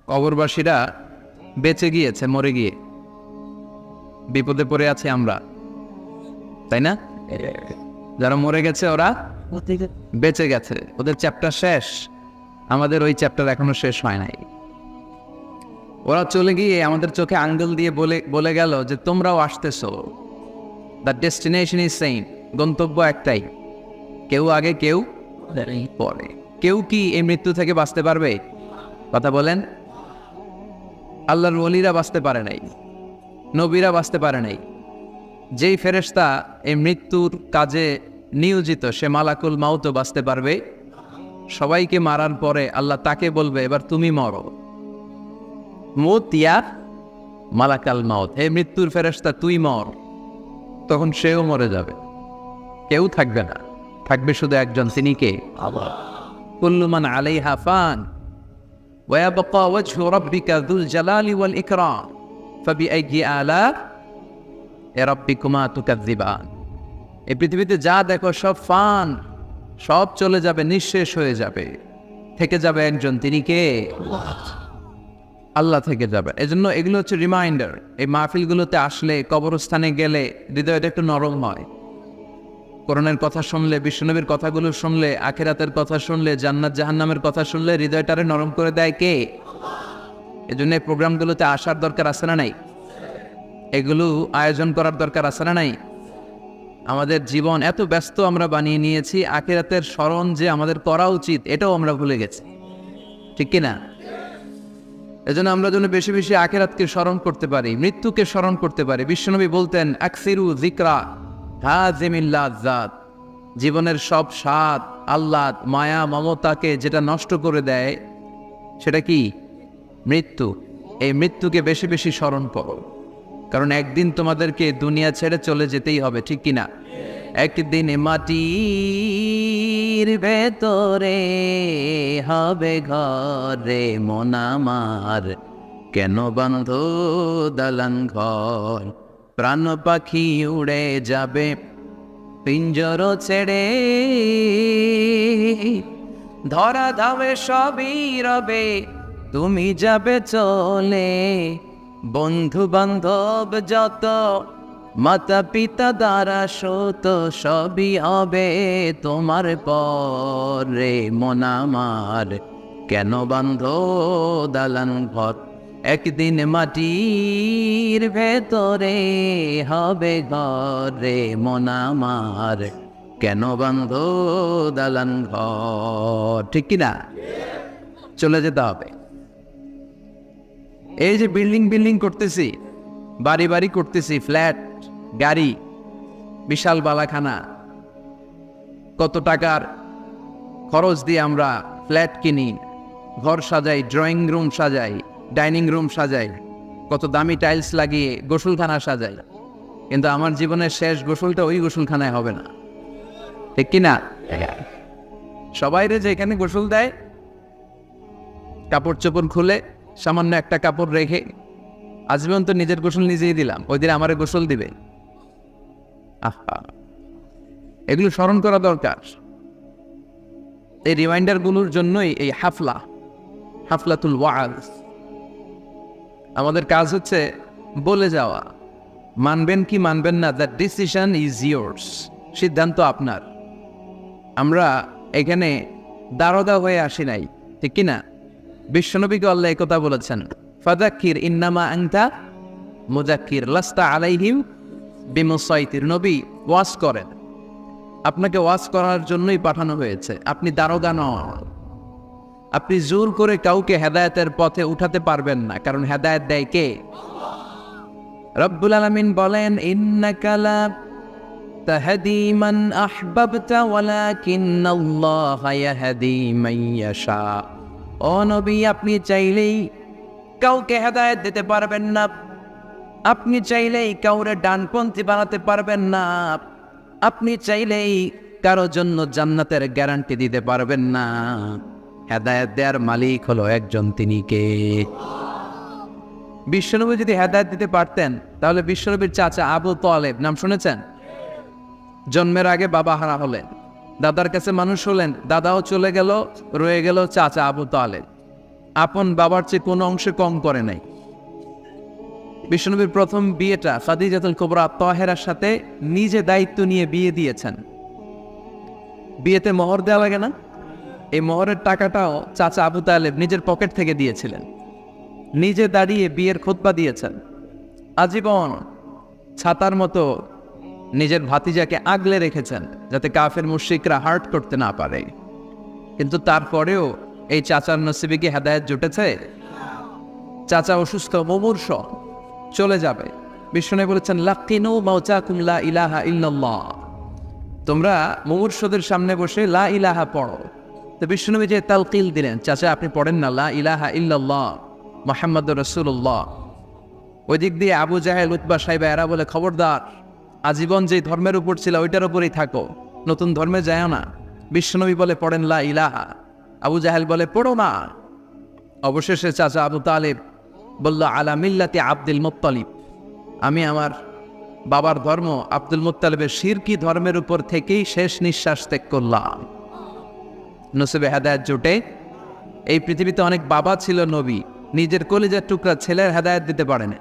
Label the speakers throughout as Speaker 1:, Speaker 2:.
Speaker 1: কবরবাসীরা বেঁচে গিয়েছে মরে গিয়ে, বিপদে পড়ে আছে আমরা, তাই না? যারা মরে গেছে ওরা বেঁচে গেছে, ওদের চ্যাপ্টার শেষ, আমাদের ওই চ্যাপ্টার এখনো শেষ হয় নাই। ওরা চলে গিয়ে আমাদের চোখে আঙ্গুল দিয়ে বলে গেল যে তোমরাও আসতেছো, দ্য ডেস্টিনেশন ইজ সেম, গন্তব্য একটাই, কেউ আগে কেউ পরে। কেউ কি এই মৃত্যু থেকে বাঁচতে পারবে? কথা বলেন। আল্লাহর ওলিরা বাঁচতে পারে নাই, নবীরা বাঁচতে পারে নাই। যেই ফেরেশতা এই মৃত্যুর কাজে নিয়োজিত সে মালাকুল মাউতও বাঁচতে পারবে। সবাইকে মারার পরে আল্লাহ তাকে বলবে এবার তুমি মরো, মুত ইয়া মালাকাল মাউত, হে মৃত্যুর ফেরেশতা তুই মর। তখন সেও মরে যাবে, কেউ থাকবে না, থাকবে শুধু একজন, তিনি কে? আল্লাহ। কুল্লু মান আলাইহা ফান ওয়া ইয়াবকা ওয়াজহু রাব্বিকা যুল জালালি ওয়াল ইকরাম ফাবিআইয়ি আলা রাব্বিকুমা তুকাযযিবান। এই পৃথিবীতে যা দেখো সব ফান, সব চলে যাবে, নিঃশেষ হয়ে যাবে, থেকে যাবে একজন, তিনি কে? আল্লাহ থেকে যাবে। এজন্য এগুলো হচ্ছে রিমাইন্ডার। এই মাহফিলগুলোতে আসলে, কবরস্থানে গেলে হৃদয়টা একটু নরম হয়। কোরআনের কথা শুনলে, বিশ্বনবীর কথাগুলো শুনলে, আখিরাতের কথা শুনলে, জান্নাত জাহান্নামের কথা শুনলে হৃদয়টারে নরম করে দেয় কে? এজন্য এই প্রোগ্রামগুলোতে আসার দরকার আছে না নাই? এগুলো আয়োজন করার দরকার আছে না নাই? আমাদের জীবন এত ব্যস্ত আমরা বানিয়ে নিয়েছি, আখিরাতের স্মরণ যে আমাদের করা উচিত এটাও আমরা ভুলে গেছি, ঠিক কিনা? এজন্য আমরা যেন বেশি বেশি আখিরাতকে স্মরণ করতে পারি, মৃত্যুকে স্মরণ করতে পারি। বিশ্বনবী বলতেন আকসিরু যিকরা হাযিমিল লাযাত, জীবনের সব স্বাদ, আহ্লাদ, মায়া, মমতাকে যেটা নষ্ট করে দেয় সেটা কি? মৃত্যু। এই মৃত্যুকে বেশি বেশি স্মরণ করো, কারণ একদিন তোমাদেরকে দুনিয়া ছেড়ে চলে যেতেই হবে, ঠিক কিনা? একদিন মাটির ভেতরে হবে ঘরে মন আমার, কেন বাঁধ দালান ঘর, প্রাণ পাখি উড়ে যাবে পিঞ্জর ছেড়ে, ধরা ধামে সবই রবে তুমি যাবে চলে, বন্ধু বান্ধব যত, মাতা পিতা দ্বারা শত, সবই হবে তোমার পরে মন আমার, কেন বাঁধ দালান ঘর, একদিন মাটির ভেতরে হবে ঘরে মন আমার, কেন বাঁধ দালান ঘর, ঠিক কিনা? চলে যেতে হবে। এই যে বিল্ডিং বিল্ডিং করতেছি, বাড়ি বাড়ি করতেছি, ফ্ল্যাট, গাড়ি, বিশাল বালাখানা, কত টাকার খরচ দিয়ে আমরা ফ্ল্যাট কিনি, ঘর সাজাই, ড্রয়িং রুম সাজাই, ডাইনিং রুম সাজাই, কত দামি টাইলস লাগিয়ে গোসলখানা সাজাই, কিন্তু আমার জীবনের শেষ গোসলটা ওই গোসলখানায় হবে না, ঠিক কিনা? সবাইরে যে এখানে গোসল দেয়, কাপড় চোপড় খুলে সামান্য একটা কাপড় রেখে, আজীবন তো নিজের গোসল নিজেই দিলাম, ওই দিন আমারে গোসল দিবে। আহা, এগুলো স্মরণ করা দরকার। এই রিমাইন্ডারগুলোর জন্যই এই হাফলাতুল ওয়াজ। আমাদের কাজ হচ্ছে বলে যাওয়া, মানবেন কি মানবেন না, দ্য ডিসিশন ইজ ইয়োর্স, সিদ্ধান্ত আপনার। আমরা এখানে দারোগা হয়ে আসি নাই, ঠিক কিনা? বিশ্বনবীকে আল্লাহ এই কথা বলেছেন, ফাযাক্কির ইন্নামা আনতা মুযাক্কির লাস্তা আলাইহিম বিমুসাইতির। নবী ওয়াজ করেন, আপনাকে ওয়াজ করার জন্যই পাঠানো হয়েছে, আপনি দারোগা নন। আপনি জোর করে কাউকে হেদায়েতের পথে উঠাতে পারবেন না, কারণ হেদায়েত দেয় কে? রব্বুল আলামিন বলেন, ইন্নাকা লা তাহদি মান আহবাবতা ওয়ালাকিন্নাল্লাহা ইয়াহদি মান ইয়াশা। ও নবী, আপনি চাইলেই কাউকে হেদায়েত দিতে পারবেন না, আপনি চাইলেই কাউরে ডানপন্থী বানাতে পারবেন না, আপনি চাইলেই কারো জন্য জান্নাতের গ্যারান্টি দিতে পারবেন না। হেদায়েত দেওয়ার মালিক হলো একজন, তিনি কে? বিশ্বনবী যদি হেদায়েত দিতে পারতেন তাহলে বিশ্বনবীর চাচা আবু তালেব, নাম শুনেছেন? জন্মের আগে বাবা হারা হলেন, দাদার কাছে মানুষ হলেন, দাদাও চলে গেল, রয়ে গেল চাচা আবু তালেব। আপন বাবার চেয়ে কোনো অংশে কম করে নাই। বিশ্বনবীর প্রথম বিয়েটা খাদিজাতুল কুবরা তাহেরার সাথে নিজে দায়িত্ব নিয়ে বিয়ে দিয়েছেন। বিয়েতে মোহর দেওয়া লাগে না? এই মোহরের টাকাটাও চাচা আবু তালেব নিজের পকেট থেকে দিয়েছিলেন। নিজে দাঁড়িয়ে বিয়ের খুতবা দিয়েছেন। আজীবন ছাতার মতো নিজের ভাতিজাকে আগলে রেখেছেন যাতে কাফের মুশরিকরা হার্ট করতে না পারে। কিন্তু তারপরেও এই চাচার নসিবে কি হেদায়েত জুটেছে? চাচা অসুস্থ, মুমূর্ষ, চলে যাবে। বিষ্ণু বলেছেন লাকিনু মাউতাকুম লা ইলাহা ইল্লাল্লাহ, তোমরা মুমূর্ষদের সামনে বসে লা ইলাহা পড়ো। তো বিষ্ণুনবী যে তালকিল দিলেন, চাচা আপনি পড়েন না লা ইলাহা ইল্লাল্লাহ মুহাম্মাদুর রাসূলুল্লাহ। ওই দিক দিয়ে আবু জাহেল, উতবা, সাইবা এরা বলে খবরদার, আজীবন যে ধর্মের উপর ছিল ওইটার উপরেই থাকো, নতুন ধর্মে যায় না। বিষ্ণুনবী বলে পড়েন লা ইলাহা, আবু জাহেল বলে পড়ো না। অবশেষে চাচা আবু তালেব বলল আলা মিল্লাতি আব্দুল মুত্তালিব, আমি আমার বাবার ধর্ম আব্দুল মুত্তালিবের শিরকি ধর্মের উপর থেকেই শেষ নিঃশ্বাস ত্যাগ করলাম। নসিবে হেদায়েত জোটে। এই পৃথিবীতে অনেক বাবা ছিল নবী, নিজের কলিজার টুকরা ছেলের হেদায়েত দিতে পারেন।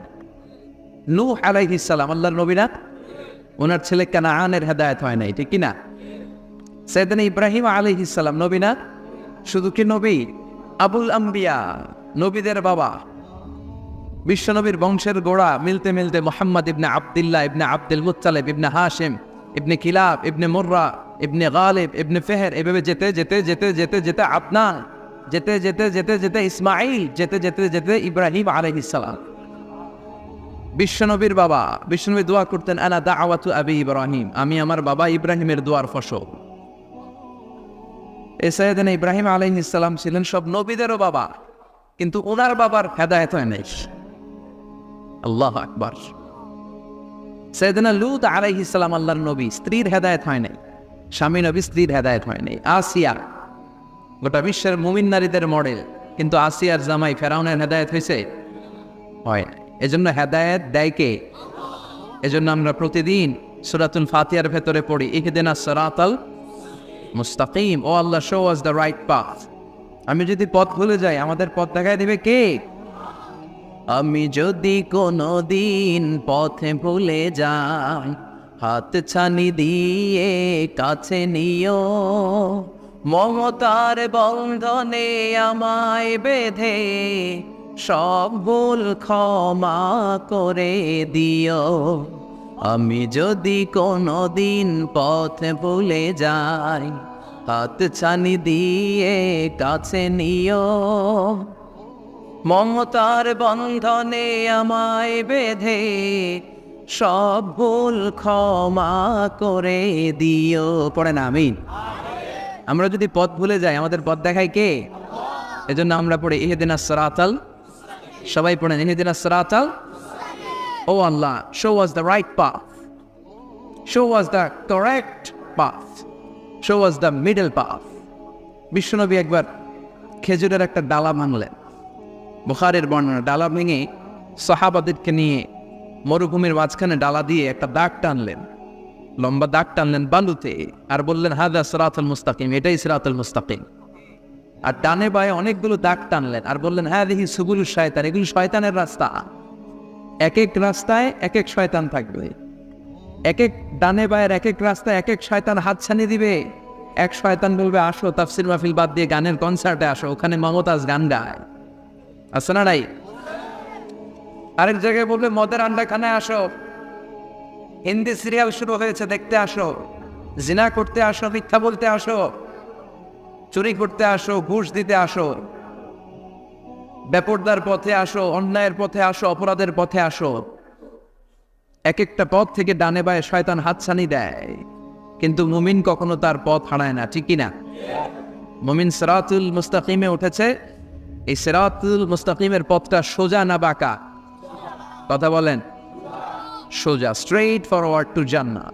Speaker 1: নূহ আলাইহিস সালাম আল্লাহর নবী না? ওনার ছেলে কানাআনের হেদায়েত হয় নাই, ঠিক কি না? সাইয়েদনা ইব্রাহিম আলাইহিস সালাম নবী না? শুধু কি নবী, আবুল আম্বিয়া, নবীদের বাবা। বিশ্বনবীর বংশের গোড়া মিলতে মিলতে মুহাম্মদ ইবনে আব্দুল্লাহ ইবনে আব্দুল মুত্তালিব ইবনে হাশিম ইবনে কিলাব ইবনে মুররা ইবনে গালিব ইবনে ফেহের, এভাবে যেতে যেতে যেতে যেতে যেতে আদনান, যেতে যেতে যেতে যেতে ইসমাইল, যেতে যেতে যেতে ইব্রাহিম আলাইহিস সালাম। বিশ্বনবীর বাবা, বিশ্বনবী দোয়া করতেন আনা দাওয়াতু আবি ইব্রাহিম, আমি আমার বাবা ইব্রাহিমের দোয়ার ফসল। সাইয়েদনা ইব্রাহিম আলাইহিস সালাম ছিলেন সব নবীদেরও বাবা, কিন্তু ওনার বাবার হেদায়েত হয় নাই। আল্লাহু আকবার। সাইয়েদনা লূত আলাইহিস সালাম আল্লাহর নবী, স্ত্রীর হেদায়েত হয় নাই। স্বামী নবী, স্ত্রীর হেদায়েত হয় নাই। আসিয়া গোটা বিশ্বের মুমিন নারীদের মডেল, কিন্তু আসিয়ার জামাই ফেরাউনের হেদায়েত হয়েছে? হয় না। এজন্য হেদায়েত দেয় কে? এজন্য আমরা প্রতিদিন সূরাতুল ফাতিহার ভেতরে পড়ি ইহদিনাস সিরাতাল মুস্তাকিম, ও আল্লাহ show us the right path. আমি যদি পথ ভুলে যাই, আমাদের পথ দেখায় দিবে কে? আমি যদি কোনো দিন পথে ভুলে যাই, হাত ছানি দিয়ে কাছে নিও, মমতার বন্ধনে আমায় বেঁধে সব ভুল ক্ষমা করে দিও। আমি যদি কোনো দিন পথে ভুলে যাই, হাত ছানি দিয়ে কাছে নিও, মমতার বন্ধনে আমায় বেঁধে সব ভুল ক্ষমা করে দিও। পড়ে না আমিন। আমরা যদি পথ ভুলে যাই, আমাদের পথ দেখায় কে? এজন্য আমরা পড়ে ইহদিনাস সিরাতাল, সবাই পড়েন ইহদিনাস সিরাতাল। ও আল্লাহ, show us the right path, show us the correct path, show us the middle path. বিশ্বনবী একবার খেজুরের একটা ডালা ভাঙলেন। বুখারীর বর্ণনা, ডালা ভেঙে সাহাবাদেরকে নিয়ে মরুভূমির মাঝখানে ডালা দিয়ে একটা দাগ টানলেন, লম্বা দাগ টানলেন বালুতে, আর বললেন হাদা সিরাতুল মুস্তাকিম, এটাই সিরাতুল মুস্তাকিম। আর ডানে বায়ে অনেকগুলো দাগ টানলেন আর বললেন হাদিহি সুবুলুশ শায়তান, এগুলো শয়তানের রাস্তা। এক এক রাস্তায় এক এক শয়তান থাকবে, এক এক ডানে বায়ের এক এক রাস্তায় এক এক শয়তান হাতছানি দিবে। এক শয়তান বলবে আসো তাফসির মাহফিল বাদ দিয়ে গানের কনসার্টে আসো, ওখানে মমতাজ গান গায়, আছে না নাই? আরেক জায়গায় বলবে মদের আন্ডাখানায় আসো, হিন্দি সিরিয়াল শুরু হয়েছে দেখতে আসো, জিনা করতে আসো, মিথ্যা বলতে আসো, চুরি করতে আসো, ঘুষ দিতে আসো, বেপরদার পথে আসো, অন্যায়ের পথে আসো, অপরাধের পথে আসো। এক একটা পথ থেকে ডানে বায়ে শয়তান হাতছানি দেয়, কিন্তু মুমিন কখনো তার পথ হারায় না, ঠিক কিনা? মুমিন সিরাতুল মুস্তাকিমে উঠেছে। এই সিরাতুল মুস্তাকিমের পথটা সোজা না বাঁকা? কথা বলেন। সোজা, straight forward to Jannah,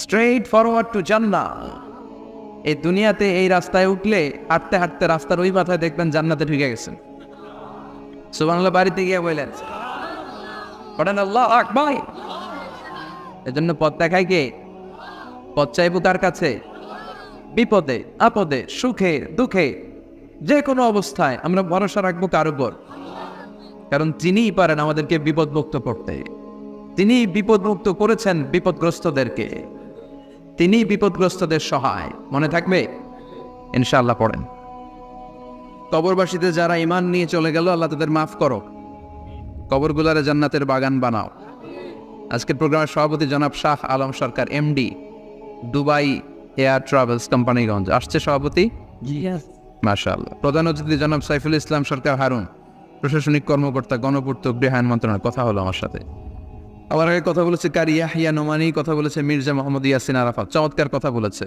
Speaker 1: straight forward to Jannah. এই দুনিয়াতে এই রাস্তায় উঠলে হাঁটতে হাঁটতে রাস্তার ওই মাথায় দেখবেন জান্নাতে ঢুকে গেছেন। সুবহানাল্লাহ বাড়িতে গিয়ে বললেন, পড়েন আল্লাহু আকবার। এজন্য পথ দেখায় কে? পথ চাইবো কার কাছে? বিপদে আপদে সুখে দুঃখে যে কোনো অবস্থায় আমরা ভরসা রাখবো কার উপর? কারণ তিনিই পারেন আমাদেরকে বিপদমুক্ত করতে। তিনি বিপদমুক্ত করেছেন বিপদগ্রস্তদেরকে, তিনি বিপদগ্রস্তদের সহায়। মনে থাকবে ইনশাআল্লাহ। পড়েন, কবরবাসীতে যারা ঈমান নিয়ে চলে গেল, আল্লাহ তাদের মাফ করো, কবরগুলারে জান্নাতের বাগান বানাও। আজকের প্রোগ্রামের সভাপতি জনাব Shah Alam Sarkar, MD, Dubai air travels Companiganj আসছে সভাপতি। মাশাআল্লাহ। প্রধান অতিথি জনাব সাইফুল ইসলাম সরকার হারুন, প্রশাসনিক কর্মকর্তা, গণপূর্ত গৃহায়ন মন্ত্রণালয়। কথা হলো আমার সাথে। আমার আগে কথা বলেছে কারি ইয়াহিয়া নোমানি, কথা বলেছে মির্জা মোহাম্মদ ইয়াসিন আরাফাত। চমৎকার কথা বলেছে।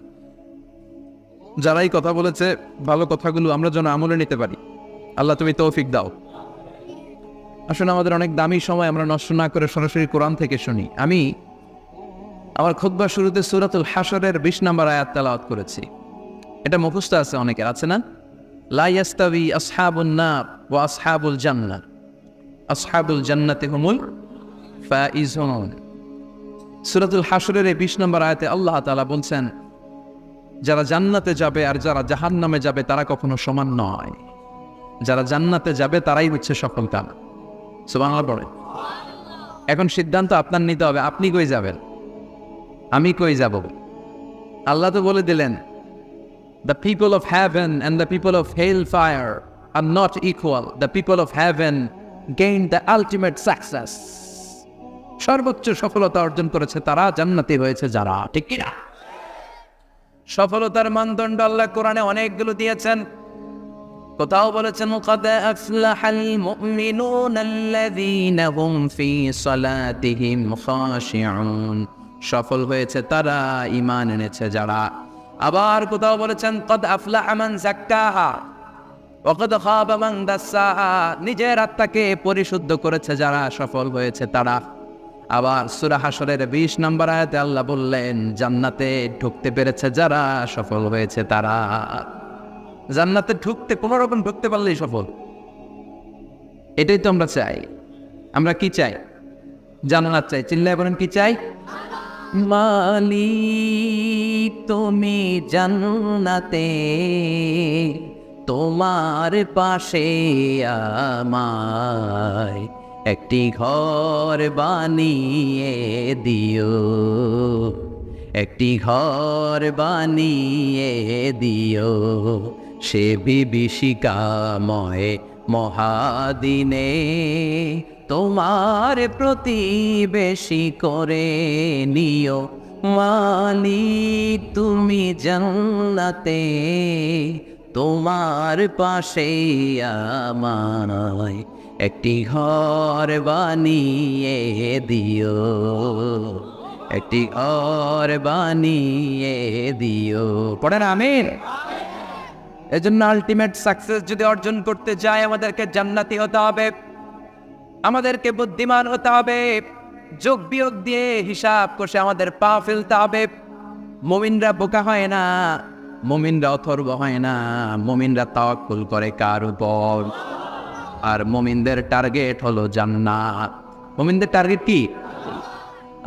Speaker 1: যারাই কথা বলেছে, ভালো কথাগুলো আমরা যেন আমলে নিতে পারি। আল্লাহ তুমি তৌফিক দাও। আসলে আমাদের অনেক দামি সময় আমরা নষ্ট না করে সরাসরি কোরআন থেকে শুনি। আমি আমার খুতবার শুরুতে সূরাতুল হাশরের 20 নম্বর আয়াত তেলাওয়াত করেছি। এটা মুখস্থ আছে অনেকের, আছে না? লা ইয়াস্তাবি আসহাবুন নার ওয়া আসহাবুল জান্নাহ, আসহাবুল জান্নাতি হুমুল ফাইজুন। সূরাতুল হাশরের এই 20 নম্বর আয়াতে আল্লাহ তাআলা বলছেন, যারা জান্নাতে যাবে আর যারা জাহান্নামে যাবে তারা কখনো সমান নয়। যারা জান্নাতে যাবে তারাই হচ্ছে সফলকাম। সুবহানাল্লাহ পড়ে। এখন সিদ্ধান্ত আপনার নিতে হবে, আপনি কই যাবেন, আমি কই যাব। আল্লাহ তো বলে দিলেন, the people of heaven and the people of hellfire are not equal. The people of heaven gained the ultimate success. সর্বোচ্চ সফলতা অর্জন করেছে তারা, জান্নাতি হয়েছে যারা। ঠিক কি না? সফলতার মানদণ্ড আল্লাহ কোরআনে অনেকগুলো দিয়েছেন। কোথাও বলেছেন قد أفلح المؤمنون الذين هم في صلاتهم خاشعون, সফল হয়েছে তারা, ঈমান এনেছে যারা। আবার কোথাও বলেছেন قد أفلح من زكاها وقد خاب من دساها, নিজের আত্মাকে পরিশুদ্ধ করেছে যারা, সফল হয়েছে তারা। আবার সূরা হাশরের 20 নম্বর আয়াতে আল্লাহ বললেন, জান্নাতে ঢুকতে পেরেছে যারা, সফল হয়েছে তারা। জান্নাতে ঢুকতে, কোনো রকম ঢুকতে পারলেই সফল। এটাই তো আমরা চাই। আমরা কি চাই? জান্নাত চাই। চিল্লায় বলেন কি চাই? মালিক তুমি জান্নাতে, তোমার পাশে আমায় একটি ঘর বানিয়ে দিও, একটি ঘর বানিয়ে দিও, সে বিভীষিকাময় মহাদিনে তোমার প্রতিবেশী করে নিও। মালিক তুমি জান্নাতে, তোমার পাশে আমায় একটি ঘর বানিয়ে দিও, একটি ঘর বানিয়ে দিও। পড়েন আমিন। এজন্য আলটিমেট সাকসেস যদি অর্জন করতে চাই, আমাদেরকে জান্নাতি হতে হবে, আমাদেরকে বুদ্ধিমান হতে হবে, যোগ বিয়োগ দিয়ে হিসাব কষে আমাদের পা ফেলতে হবে। মুমিনরা বোকা হয় না, মুমিনরা অথর্ব হয় না, মুমিনরা তাওয়াক্কুল করে কার উপর? আর মুমিনদের টার্গেট হলো জান্নাত। মুমিনদের টার্গেট কি?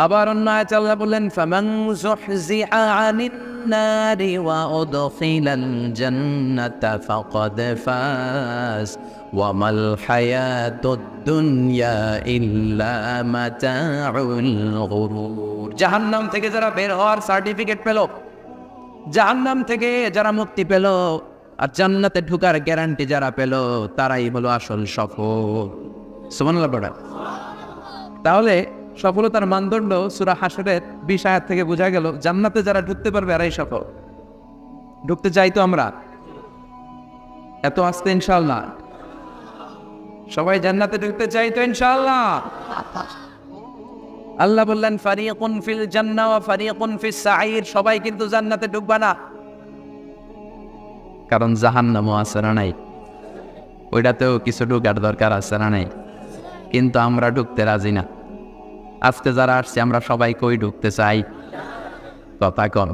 Speaker 1: আবার অন্য আয়াতে আল্লাহ বললেন, ফামান যুহজিআ আনিন নারি ওয়া উদখিলাল জান্নাতা ফাকাদ ফাজ ওয়া মাল হায়াতুদ দুনিয়া ইল্লা মাতাউল গুরুর। জাহান্নাম থেকে যারা বের হওয়ার সার্টিফিকেট পেল, জাহান্নাম থেকে যারা মুক্তি পেল, আর জান্নাতে ঢোকার গ্যারান্টি যারা পেল, তারাই হলো আসল সফল। সুবহানাল্লাহ পড়া। তাহলে সফলতার মানদণ্ড সূরা হাশরের 20 আয়াত থেকে বোঝা গেল, জান্নাতে যারা ঢুকতে পারবে এরাই সফল। ঢুকতে চাই তো আমরা? এত আস্তে ইনশাআল্লাহ সবাই জান্নাতে ঢুকতে চাই তো ইনশাআল্লাহ? আল্লাহ বললেন, ফারিকুন ফিল জান্নাহ ওয়া ফারিকুন ফিস সাঈর। সবাই কিন্তু জান্নাতে ঢুকবে না, কারণ জাহান্নামও আছে না নাই? ওইটাতেও কিছু ঢুকার দরকার আছে না নাই? কিন্তু আমরা ঢুকতে রাজি না। আজকে যারা আসছে আমরা সবাই কই ঢুকতে চাই? কথা কন।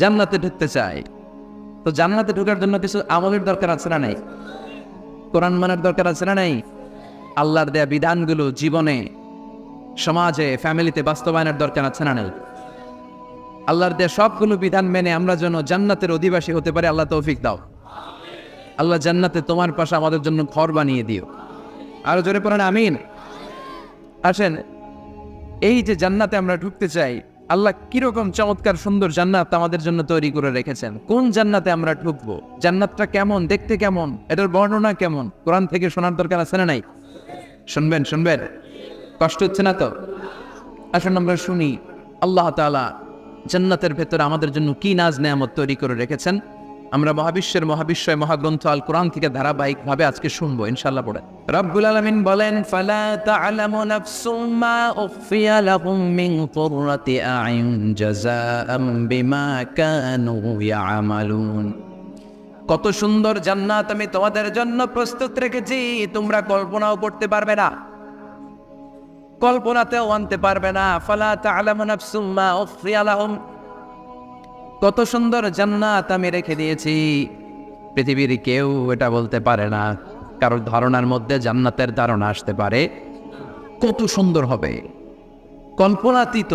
Speaker 1: জান্নাতে ঢুকতে চাই। তো জান্নাতে ঢোকার জন্য কিছু আমলের দরকার আছে না নাই? কোরআন মানার দরকার আছে না নাই? আল্লাহর দেয়া বিধানগুলো জীবনে, সমাজে, ফ্যামিলিতে বাস্তবায়নের দরকার আছে না নাই? আল্লাহর দেয়া সবগুলো বিধান মেনে আমরা যেন জান্নাতের অধিবাসী হতে পারি, আল্লাহ তৌফিক দাও। আল্লাহ জান্নাতে তোমার পাশে আমাদের জন্য ঘর বানিয়ে দিও। আরো জোরে পড়েন আমিন। আসেন, এই যে জান্নাতে আমরা ঢুকতে চাই, আল্লাহ কিরকম চমৎকার সুন্দর জান্নাত আমাদের জন্য তৈরি করে রেখেছেন। কোন জান্নাতে আমরা ঢুকবো, জান্নাতটা কেমন, দেখতে কেমন, এটার বর্ণনা কেমন, কোরআন থেকে শোনার দরকার আছে না নাই? শুনবেন শুনবেন, কষ্ট হচ্ছে না তো? আসুন আমরা শুনি আল্লাহ তাআলা জান্নাতের ভেতরে আমাদের জন্য কি নাজ নেয়ামত তৈরি করে রেখেছেন। আমরা মহাবিশ্বের মহাবিশ্বয় মহাগ্রন্থ আল কোরআন থেকে ধারাবাহিকভাবে আজকে শুনবো ইনশাআল্লাহ। পড়ে রব্বুল আলামিন বলেন, ফালা তা'লামু নাফসুম মা উখফিয়া লাহুম মিন কুররাতি আ'ইন জাযাআম বিমা কানু ইয়া'মালুন। কত সুন্দর জান্নাত আমি তোমাদের জন্য প্রস্তুত রেখেছি, তোমরা কল্পনাও করতে পারবে না, কল্পনাতেও আনতে পারবে না। ফালা তা'লামু নাফসুম মা উখফিয়া লাহুম, কত সুন্দর জান্নাত আমি রেখে দিয়েছি, পৃথিবীর কেউ এটা বলতে পারে না। কারোর ধারণার মধ্যে জান্নাতের ধারণা আসতে পারে কত সুন্দর হবে, কল্পনাতীত।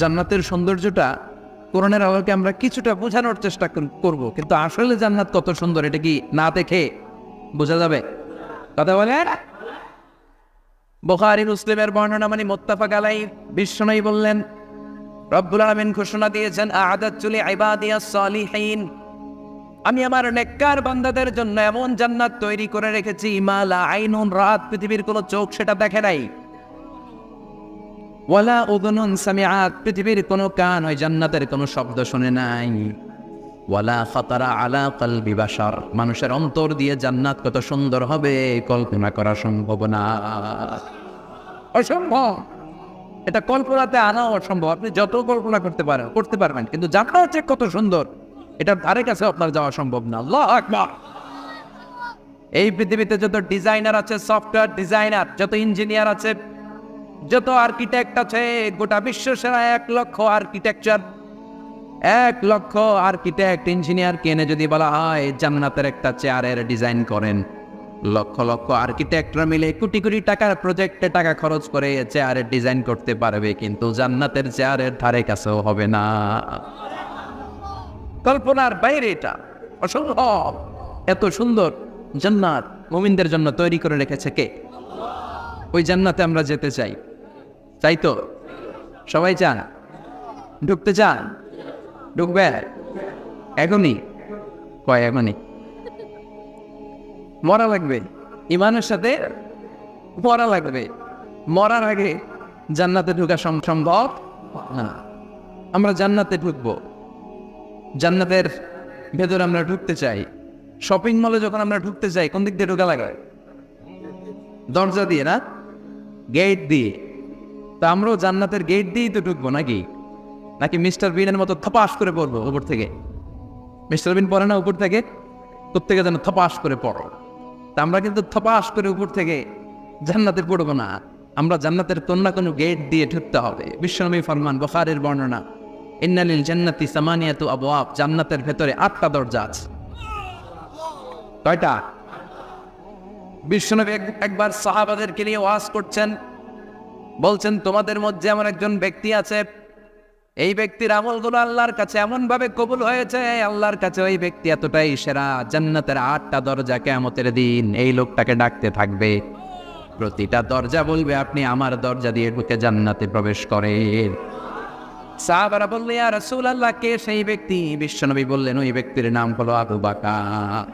Speaker 1: জান্নাতের সৌন্দর্যটা কোরআনের আলোকে আমরা কিছুটা বোঝানোর চেষ্টা করব, কিন্তু আসলে জান্নাত কত সুন্দর এটা কি না দেখে বোঝা যাবে? কথা বলেন। বুখারী মুসলিমের বর্ণনা মানে মুত্তাফাক আলাইহি, বিশ্বনবী বললেন, রব্বুল আলামিন ঘোষণা দিয়েছেন, আ'আদাতু লিইবাদিয়াস সালিহিন, আমি আমার নেককার বান্দাদের জন্য এমন জান্নাত তৈরি করে রেখেছি, মা লা আইনুন রাত, পৃথিবীর কোনো চোখ সেটা দেখে নাই, ওয়ালা উযুনুন সামিআত, পৃথিবীর কোনো কান ওই জান্নাতের কোনো শব্দ শুনে নাই, ওয়ালা খাতারা আলা কলবি বাশার, মানুষের অন্তর দিয়ে জান্নাত কত সুন্দর হবে কল্পনা করা সম্ভব না, অসম্ভব। এটা কল্পনাতে আনা অসম্ভব, আপনি যত কল্পনা করতে পারবেন, কিন্তু জান্নাত যে কত সুন্দর এটার ধারে কাছে আপনার যাওয়া সম্ভব না। আল্লাহু আকবার। এই পৃথিবীতে যত ডিজাইনার আছে, সফটওয়্যার ডিজাইনার, যত ইঞ্জিনিয়ার আছে, যত আর্কিটেক্ট আছে, গোটা বিশ্ব সেরা 1 লক্ষ আর্কিটেকচার, 1 লক্ষ আর্কিটেক্ট ইঞ্জিনিয়ার কেনে যদি বলা হয় জান্নাতের একটা চেয়ারের ডিজাইন করেন, লক্ষ লক্ষ আর্কিটেক্টরা মিলে কোটি কোটি টাকার প্রজেক্টে টাকা খরচ করে চেয়ারের ডিজাইন করতে পারবে, কিন্তু জান্নাতের চেয়ারের ধারে কাছেও হবে না। কল্পনার বাইরে, এটা অসম্ভব। এত সুন্দর জান্নাত মুমিনদের জন্য তৈরি করে রেখেছে কে? ওই জান্নাতে আমরা যেতে চাই, তাই তো? সবাই চান, ঢুকতে চান? ঢুকবে এখনই? কয় এখনই? মরা লাগবে, ইমানের সাথে মরা লাগবে। মরার আগে জান্নাতে ঢুকা সম্ভব না। আমরা জান্নাতে ঢুকবো, জান্নাতের ভেতরে আমরা ঢুকতে চাই। শপিং মলে যখন আমরা ঢুকতে চাই, কোন দিক দিয়ে ঢোকা লাগে? দরজা দিয়ে না, গেট দিয়ে। তা আমরাও জান্নাতের গেট দিয়েই তো ঢুকবো নাকি? নাকি মিস্টার বিনের মতো থপাস করে পড়বো উপর থেকে? মিস্টার বিন পড়ে না উপর থেকে? কোত্থেকে যেন থপাস করে পড়ো। তা আমরা কিন্তু থপাস করে উপর থেকে জান্নাতে পড়বো না, আমরা জান্নাতের কোন না কোনো গেট দিয়ে ঢুকতে হবে। বিশ্বনবী ফরমান, বুখারীর বর্ণনা, ইন্নালিল জান্নাতি সামানিয়াতু আবওয়াব, জান্নাতের ভেতরে 8টা দরজা আছে। কয়টা? বিশ্বনবী একবার সাহাবাদেরকে নিয়ে ওয়াজ করছেন, বলছেন, তোমাদের মধ্যে এমন একজন ব্যক্তি আছে, এই ব্যক্তির আমলগুলো আল্লাহর কাছে এমন ভাবে কবুল হয়েছে, আল্লাহর কাছে ওই ব্যক্তি এতটাই সেরা, জান্নাতের 8টা দরজা কিয়ামতের দিন এই লোকটাকে ডাকতে থাকবে। প্রতিটা দরজা বলবে, আপনি আমার দরজা দিয়ে ঢুকে জান্নাতে প্রবেশ করেন। সাহাবারা বললেন, ইয়া রাসূলুল্লাহ, কে সেই ব্যক্তি? বিশ্বনবী বললেন, ওই ব্যক্তির নাম হলো আবু বকর।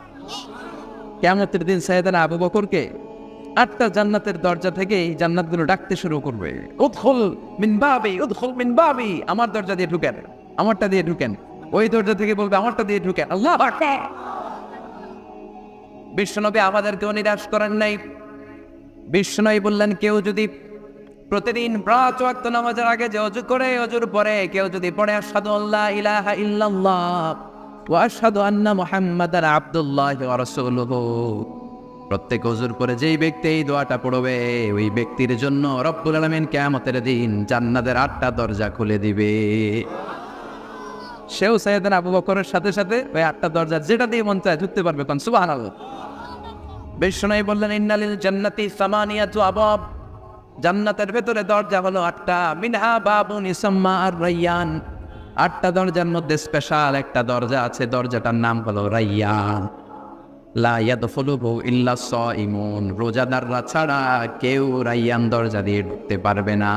Speaker 1: কিয়ামতের দিন সাইয়েদনা আবু বকরকে 8টা জান্নাতের দরজা থেকে এই জান্নাতগুলো ডাকতে শুরু করবে, উদখুল মিন বাবি, উদখুল মিন বাবি, আমার দরজা দিয়ে ঢুকেন, আমারটা দিয়ে ঢুকেন। ওই দরজা থেকে বলবে, আমারটা দিয়ে ঢুকেন। আল্লাহু আকবার। বিশ্বনবী আমাদেরকেও নিরাশ করেন নাই। বিশ্বনবী বললেন, কেউ যদি প্রতিদিন 5 ওয়াক্ত নামাজের আগে যে ওযু করে, ওযুর পরে কেউ যদি পড়ে আশহাদু আল্লা ইলাহা ইল্লাল্লাহ ওয়া আশহাদু আন্না মুহাম্মাদান আবদুল্লাহি ওয়া রাসূলুহু, প্রত্যেক ওযুর পরে যেই ব্যক্তি এই দোয়াটা পড়বে, ওই ব্যক্তির জন্য রব্বুল আলামিন কিয়ামতের দিন জান্নাতের 8টা দরজা খুলে দিবে। সেও সাইয়েদনা আবু বকরের সাথে সাথে ওই 8টা দরজা যেটা দিয়ে মন চায় ঢুকতে পারবে। কোন সুবহানাল্লাহ। বিশ্বনবী বললেন, ইন্নালিল জান্নাতি সামানিয়াতু আবওয়াব, জান্নাতের ভেতরে দরজা হলো 8টা, মিনহা বাবুন ইসাম্মা আর-রায়্যান, 8টা দরজার মধ্যে স্পেশাল একটা দরজা আছে, দরজাটার নাম হলো রায়্যান। লা ইয়াদখুলুহু ইল্লা সাইমুন, রোজাদাররা ছাড়া কেউ রাইয়ান দরজা দিয়ে ঢুকতে পারবে না।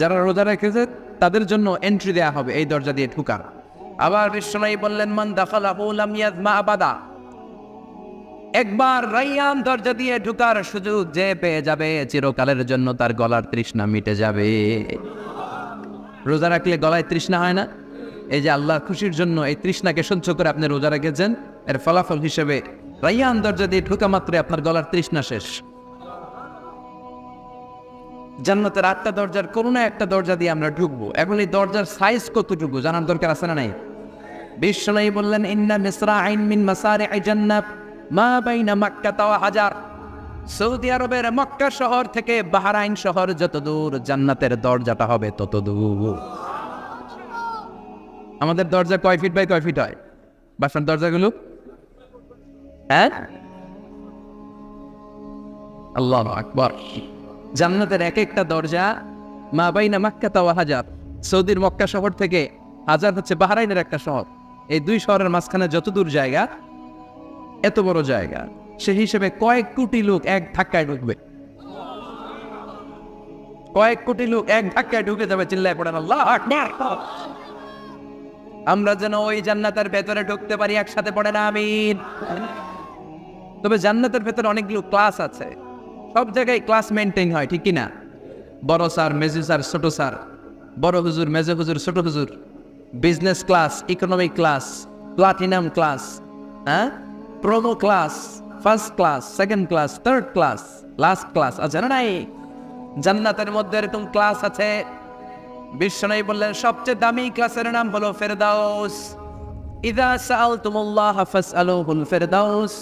Speaker 1: যারা রোজা রেখেছে তাদের জন্য এন্ট্রি দেয়া হবে এই দরজা দিয়ে ঢুকার। আবার বিশ্বনবী বললেন, মান দাখালাহু লাম ইয়াজমা আবাদা, একবার রাইয়ান দরজা দিয়ে ঢুকার সুযোগ যে পেয়ে যাবে চিরকালের জন্য তার গলার তৃষ্ণা মিটে যাবে। রোজা রাখলে গলায় তৃষ্ণা হয় না? এই যে আল্লাহর খুশির জন্য এই তৃষ্ণাকে সহ্য করে আপনি রোজা রেখেছেন, এর ফলাফল হিসেবে রাইয়ান দরজা দিয়ে ঢুকা মাত্রই আপনার গলার তৃষ্ণা শেষ। জান্নাতের 8টা দরজার কোনো না একটা দরজা দিয়ে আমরা ঢুকবো। এখন এই দরজার সাইজ কতটুকু জানার দরকার আছে না নাই? বিশ্বনবী বললেন, ইন্না মিসরাইন মিন মাসারি'i জান্নাত মা বাইনা মাক্কা ওয়া হাজার, সৌদি আরবের মক্কা শহর থেকে বাহরাইন শহর যত দূর, জান্নাতের দরজাটা হবে তত দূর। আমাদের দরজা কয় ফিট বাই কয় ফিট হয় বাসার দরজাগুলো? হ্যাঁ, আল্লাহু আকবার। জান্নাতের এক একটা দরজা মা বাইনা মাক্কা ওয়া হাজার, সৌদির মক্কা শহর থেকে হাজার হচ্ছে বাহরাইনের একটা শহর, এই দুই শহরের মাঝখানে যত দূর জায়গা, এত বড় জায়গা, সেই হিসেবে কয়েক কোটি লোক এক ধাক্কায় ঢুকবে। কয়েক কোটি লোক এক ধাক্কায় ঢুকে যাবে। চিল্লায় পড়েন আল্লাহু আকবার। আমরা যেন ওই জান্নাতের ভেতরে ঢুকতে পারি, একসাথে পড়ে না আমিন। তবে জান্নাতের ভেতরে অনেকগুলো ক্লাস আছে, সব জায়গায় ক্লাস মেনটেন হয়, ঠিক কিনা? বড় স্যার, মেজো স্যার, ছোট স্যার, বড় হুজুর, মেজো হুজুর, ছোট হুজুর, business class, economic class, platinum class, হ্যাঁ, promo class, first class, second class, third class, last class আছে না নাই? জান্নাতের মধ্যে এরকম ক্লাস আছে। বিশ্বনবী বললেন, সবচেয়ে দামি ক্লাসের নাম হলো ফেরদাউস। ইযা সাআলতুমুল্লাহ ফাসআলুহুল ফেরদাউস।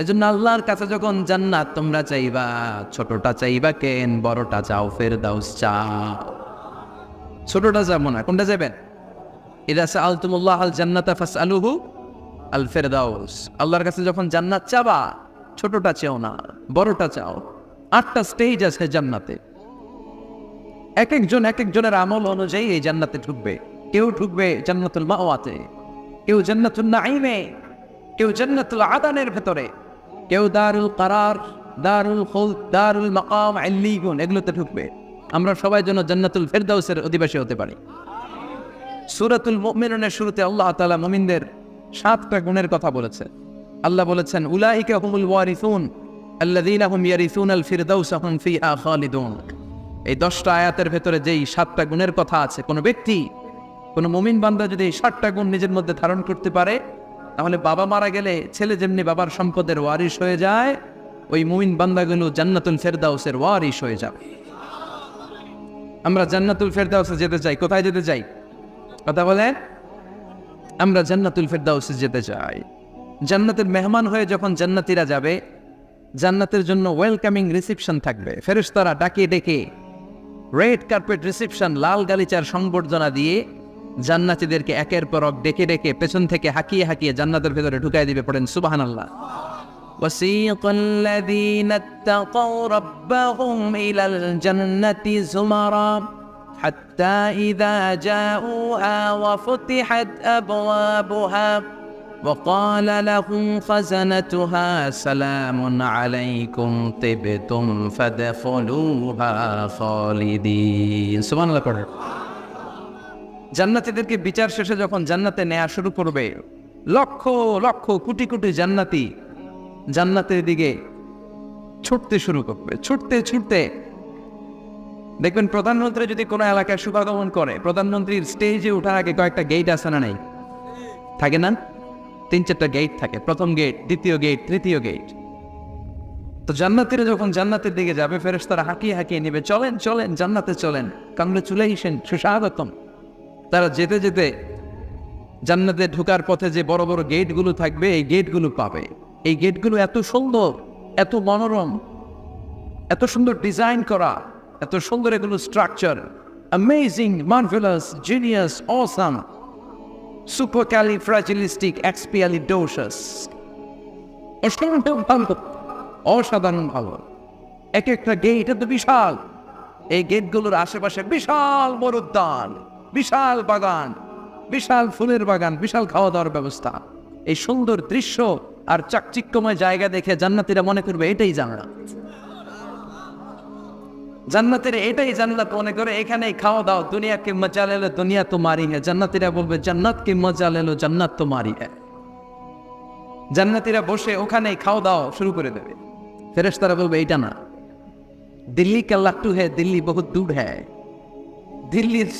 Speaker 1: এজন্য আল্লাহর কাছে যখন জান্নাত তোমরা চাইবা, ছোটটা চাইবা কেন, বড়টা চাও, ফেরদাউস চাও। ছোটটা যাবো না, কোনটা যাবেন? ইযা সাআলতুমুল্লাহ আল জান্নাতা ফাসআলুহু আল ফেরদাউস। আল্লাহর কাছে যখন জান্নাত চাবা, ছোটটা চাও না, বড়টা চাও। 8টা স্টেজ আছে জান্নাতে, এক একজনের আমল অনুযায়ী এই জান্নাতে ঢুকবে। কেউ ঢুকবে জান্নাতুল মাওয়াতে, কেউ জান্নাতুল নাঈমে, কেউ জান্নাতুল আদানের ভেতরে, কেউ দারুল কারার, দারুল খুলদ, দারুল মাকাম, আল্লিগুন, এগুলোতে ঢুকবে। আমরা সবাই যেন জান্নাতুল ফেরদাউসের অধিবাসী হতে পারি। সূরাতুল মুমিনুনের শুরুতে আল্লাহ তাআলা মুমিনদের 7টা গুণের কথা বলেছেন। আল্লাহ বলেছেন, উলাইকা হুমুল ওয়ারিসুন আল্লাযীনা হুম ইয়ারিসুনাল ফিরদাউসা হুম ফিহা খালিদুন। এই 10টা আয়াতের ভেতরে যেই 7টা গুণের কথা আছে, কোনো ব্যক্তি, কোনো মুমিন বান্দা যদি এই 7টা গুণ নিজের মধ্যে ধারণ করতে পারে, তাহলে বাবা মারা গেলে ছেলে যেমনি বাবার সম্পদের ওয়ারিশ হয়ে যায়, ওই মুমিন বান্দাগুলো জান্নাতুল ফেরদাউসের ওয়ারিশ হয়ে যাবে। আমরা জান্নাতুল ফেরদাউসে যেতে চাই। কোথায় যেতে চাই? কথা বলে, আমরা জান্নাতুল ফেরদাউসে যেতে চাই। জান্নাতের মেহমান হয়ে যখন জান্নাতীরা যাবে, জান্নাতের জন্য ওয়েলকামিং রিসেপশন থাকবে। ফেরেশতারা ডাকে ডেকে রেড কার্পেট রিসেপশন, লাল গালিচার সংবর্ধনা দিয়ে জান্নাতীদেরকে একের পর এক ডেকে ডেকে পেছন থেকে হাঁকিয়ে হাঁকিয়ে জান্নাতের ভেতরে ঢুকাই দিবে। পড়েন সুবহানাল্লাহ। ওয়াসীকাল লাযীনা ইত্তাকাউ রাব্বাহুম ইলাল জান্নাতি যুমারা হাত্তা ইযা জাউহা ওয়া ফুতিহাত আবওয়াবুহা وقال لهم خزنتها سلام عليكم طبتم فادخلوها خالدين। সুবহানাল্লাহ। পড়ে জান্নাতীদেরকে বিচার শেষে যখন জান্নাতে নেওয়া শুরু করবে, লক্ষ লক্ষ কোটি কোটি জান্নাতি জান্নাতের দিকে ছুটতে শুরু করবে। ছুটতে ছুটতে দেখবেন, প্রধানমন্ত্রী যদি কোনো এলাকায় শুভাগমন করে, প্রধানমন্ত্রীর স্টেজে ওঠার আগে কয়েকটা গেট আছে না নাই? থাকে না? 3-4টা গেট থাকে। প্রথম গেট, দ্বিতীয় গেট, তৃতীয় গেট। তো জান্নাতীরা যখন জান্নাতের দিকে যাবে, ফেরেশতারা হাঁকিয়ে হাঁকিয়ে নেবে, চলেন চলেন জান্নাতে চলেন, কংগ্রেচুলেশন, সুস্বাগতম। তারা যেতে যেতে জান্নাতে ঢোকার পথে যে বড় বড় গেটগুলো থাকবে, এই গেটগুলো পাবে। এই গেটগুলো এত সুন্দর, এত মনোরম, এত সুন্দর ডিজাইন করা, এত সুন্দর এগুলো structure, amazing, marvellous, genius, awesome, supercalifragilisticexpialidocious. অসাধারণ ভালো। এক একটা গেট এত বিশাল। এই গেটগুলোর আশেপাশে বিশাল বড় উদ্যান, বিশাল বাগান, বিশাল ফুলের বাগান, বিশাল খাওয়া দাওয়ার ব্যবস্থা। এই সুন্দর দৃশ্য আর চাকচিক্যময় জায়গা দেখে জান্নাতীরা মনে করবে এটাই জান্নাত। জান্নাতের এটাই জান্নাত মনে করে, এখানেই খাওয়া দাও, দুনিয়া কে মজা লে লো দুনিয়া তোমারি হ্যাঁ। জান্নাতীরা বলবে জান্নাত কে মজা লে লো জান্নাত তোমারি হ্যাঁ। জান্নাতীরা বসে ওখানেই খাওয়া দাওয়া শুরু করে দেবে। ফেরেশতারা বলবে এইটা না, দিল্লি কা লাট্টু হ্যাঁ, দিল্লি বহুত দূর হ্যাঁ। দিল্লির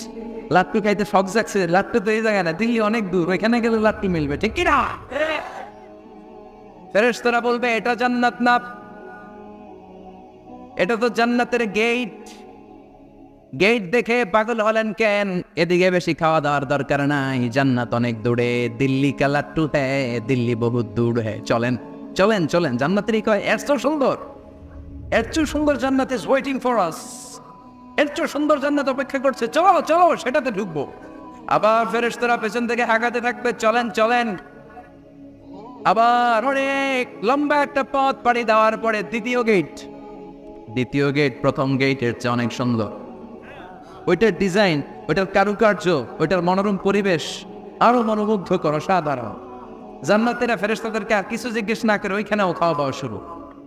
Speaker 1: লাট্টু খাইতে শখ জাগছে, লাট্টু তো এই জায়গায় না, দিল্লি অনেক দূর, ওইখানে গেলে লাট্টু মিলবে, ঠিক কিনা? ফেরেশতারা বলবে এটা জান্নাত না, এটা তো জান্নাতের গেট। গেট দেখে পাগল হলেন কেন? এদিকে বেশি খাওয়া দাওয়ার দরকার নাই, জান্নাত অনেক দূরে। দিল্লি কা লাট্টু হ্যাঁ, দিল্লি বহুত দূর হ্যাঁ। চলেন চলেন চলেন। জান্নাতেরই কয় এত সুন্দর, এত সুন্দর জান্নাত ইজ ওয়েটিং ফর আস, এত সুন্দর জান্নাত অপেক্ষা করছে, চলো চলো সেটাতে ঢুকবো। আবার ফেরেশতারা পেছন থেকে হাঁকাতে থাকবে, চলেন চলেন। আবার অনেক লম্বা একটা পথ পাড়ি দেওয়ার পরে দ্বিতীয় গেট প্রথম গেটের চেয়ে অনেক সুন্দর। ওইটার ডিজাইন, ওইটার কারুকার্য, ওইটার মনোরম পরিবেশ আরো মনোমুগ্ধকর, সাধারণ। জান্নাতীরা ফেরেশতাদেরকে আর কিছু জিজ্ঞেস না করে ওইখানেও খাওয়া দাওয়া শুরু।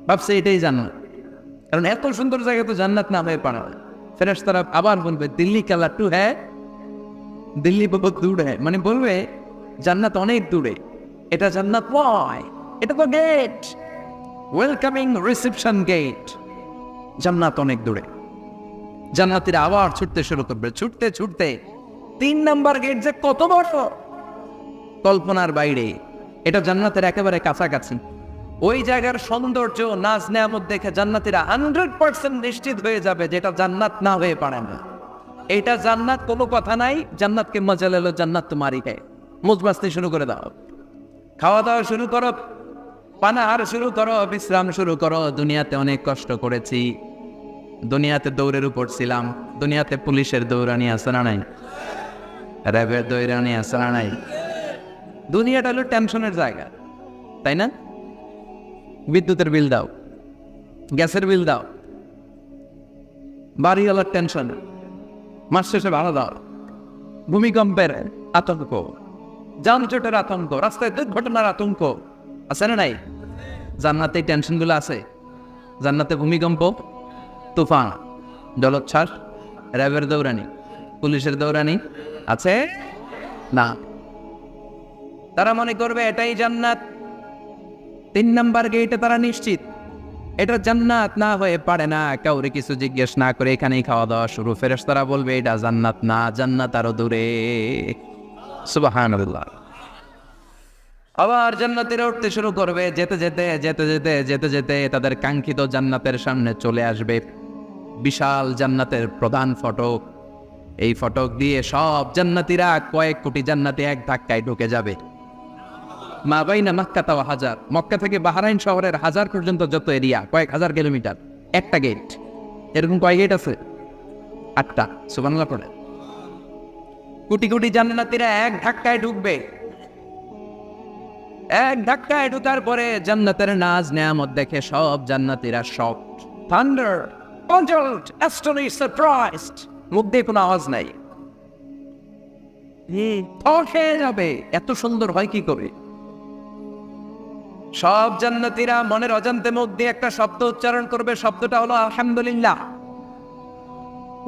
Speaker 1: ভাবছে এটাই জান্নাত, কারণ এত সুন্দর জায়গা তো জান্নাত না হয়ে পারে না। ফেরেশতারা আবার বলবে দিল্লি কা লাট্টু হ্যাঁ, দিল্লি বহুত দূর হ্যাঁ, মানে বলবে জান্নাত অনেক দূরে। এটা জান্নাত নয়, এটা তো গেট, ওয়েলকামিং রিসেপশন গেট। জান্নাত অনেক দূরে। জান্নাতীরা আবার ছুটতে শুরু করবে, ছুটতে ছুটতে 3 নাম্বার গেট যে কত বড়, কল্পনার বাইরে। এটা জান্নাতের একেবারে কাছাকাছি। ওই জায়গার সৌন্দর্য, নাজ নেয়ামত দেখে জান্নাতীরা 100% নিশ্চিত হয়ে যাবে যেটা জান্নাত না হয়ে পারে না। এটা জান্নাত, কোনো কথা নাই। জান্নাতকে মজা লেলো জান্নাত তোমারি হ্যাঁ। মুজমাস্তি শুরু করে দাও, খাওয়া দাওয়া শুরু করো, পানাহার শুরু করো, বিশ্রাম শুরু করো। দুনিয়াতে অনেক কষ্ট করেছি, দুনিয়াতে দৌড়ের উপর ছিলাম, দুনিয়াতে পুলিশের দৌড়ানি আছে না নাই, র্যাবের দৌড়ানি আছে না নাই। দুনিয়াটা হলো টেনশনের জায়গা, তাই না? বিদ্যুতের বিল দাও, গ্যাসের বিল দাও, বাড়িওয়ালার টেনশন, মাস শেষে ভাড়া দাও, ভূমিকম্পের আতঙ্ক, যানজটের আতঙ্ক, রাস্তায় দুর্ঘটনার আতঙ্ক আছে না নাই? জান্নাতে টেনশনগুলো আছে। জান্নাতে ভূমিকম্প, তুফান, জলোচ্ছ্বাস, র্যাবের দৌড়ানি, পুলিশের দৌড়ানি আছে না। তারা মনে করবে এটাই জান্নাত। 3 নাম্বার গেটে তারা নিশ্চিত এটা জান্নাত না হয়ে পারে না। কাউরে কিছু জিজ্ঞেস না করে এখানেই খাওয়া দাওয়া শুরু। ফেরেশতারা বলবে এটা জান্নাত না, জান্নাত আরো দূরে। সুবহানাল্লাহ। আবার জান্নাতীরা উঠতে শুরু করবে, যেতে যেতে যেতে যেতে যেতে যেতে তাদের কাঙ্ক্ষিত জান্নাতের সামনে চলে আসবে। বিশাল জান্নাতের প্রধান ফটক। এই ফটক দিয়ে সব জান্নাতীরা, কয়েক কোটি জান্নাতি এক ধাক্কায় ঢুকে যাবে। মা বাইনা মক্কা তাও হাজার, মক্কা থেকে বাহরাইন শহরের হাজার পর্যন্ত যত এরিয়া, কয়েক হাজার কিলোমিটার, একটা গেট। এরকম কয় গেট আছে? 8টা। সুবহানাল্লাহ পড়ে। কোটি কোটি জান্নাতীরা এক ধাক্কায় ঢুকবে। এক ধাক্কায় ঢুকার পরে জান্নাতের নাজ নেয়ামত দেখে সব জান্নাতীরা শকড, থান্ডার, কনজলড, অ্যাস্টনিশড, সারপ্রাইজড। মুখ দিয়ে কোনো আওয়াজ নাই, খেয়ে যাবে। এত সুন্দর হয় কি করে? সব জান্নাতীরা মনের অজান্তে মুখ দিয়ে একটা শব্দ উচ্চারণ করবে। শব্দটা হলো আলহামদুলিল্লাহ।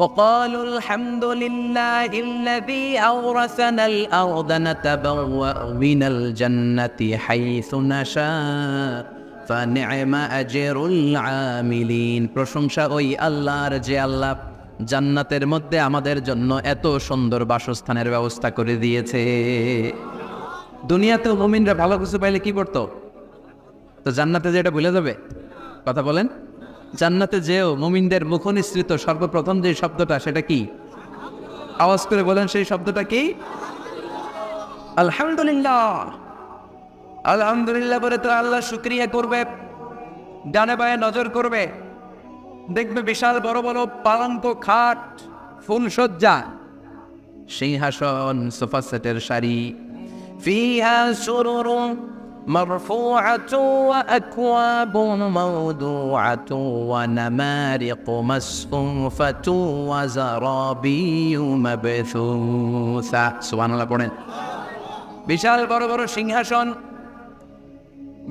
Speaker 1: وقالوا الحمد لله الذي أورثنا الأرض نتبوأ من الجنة حيث نشاء فنعم أجر العاملين। প্রশংসা ওই আল্লাহর যে আল্লাহ জান্নাতের মধ্যে আমাদের জন্য এত সুন্দর বাসস্থানের ব্যবস্থা করে দিয়েছে। দুনিয়াতেও মুমিনরা ভালো কিছু পাইলে কি করতো? তো জান্নাতে যেটা ভুলে যাবে। কথা বলেন। জান্নাতে যেও মুমিনদের মুখনিসৃত সর্বপ্রথম যে শব্দটা, সেটা কি? আওয়াজ করে বলেন, সেই শব্দটা কি? আলহামদুলিল্লাহ। আলহামদুলিল্লাহ বলে তো আল্লাহ শুকরিয়া করবে, ডানে বায়ে নজর করবে, দেখবে বিশাল বড় বড় পালঙ্ক, খাট, ফুলসজ্জা, সিংহাসন, সোফা সেটের সারি। ফিহা সুরুরুন মারফুআতু ওয়া আকওয়াবুন মাওদুআতু ওয়া নামারিকু মাসফুফাতু ওয়া যারাবিয়্যু মাবথুসা। সুবহানাল্লাহ পড়েন। বিশাল বড় বড় সিংহাসন,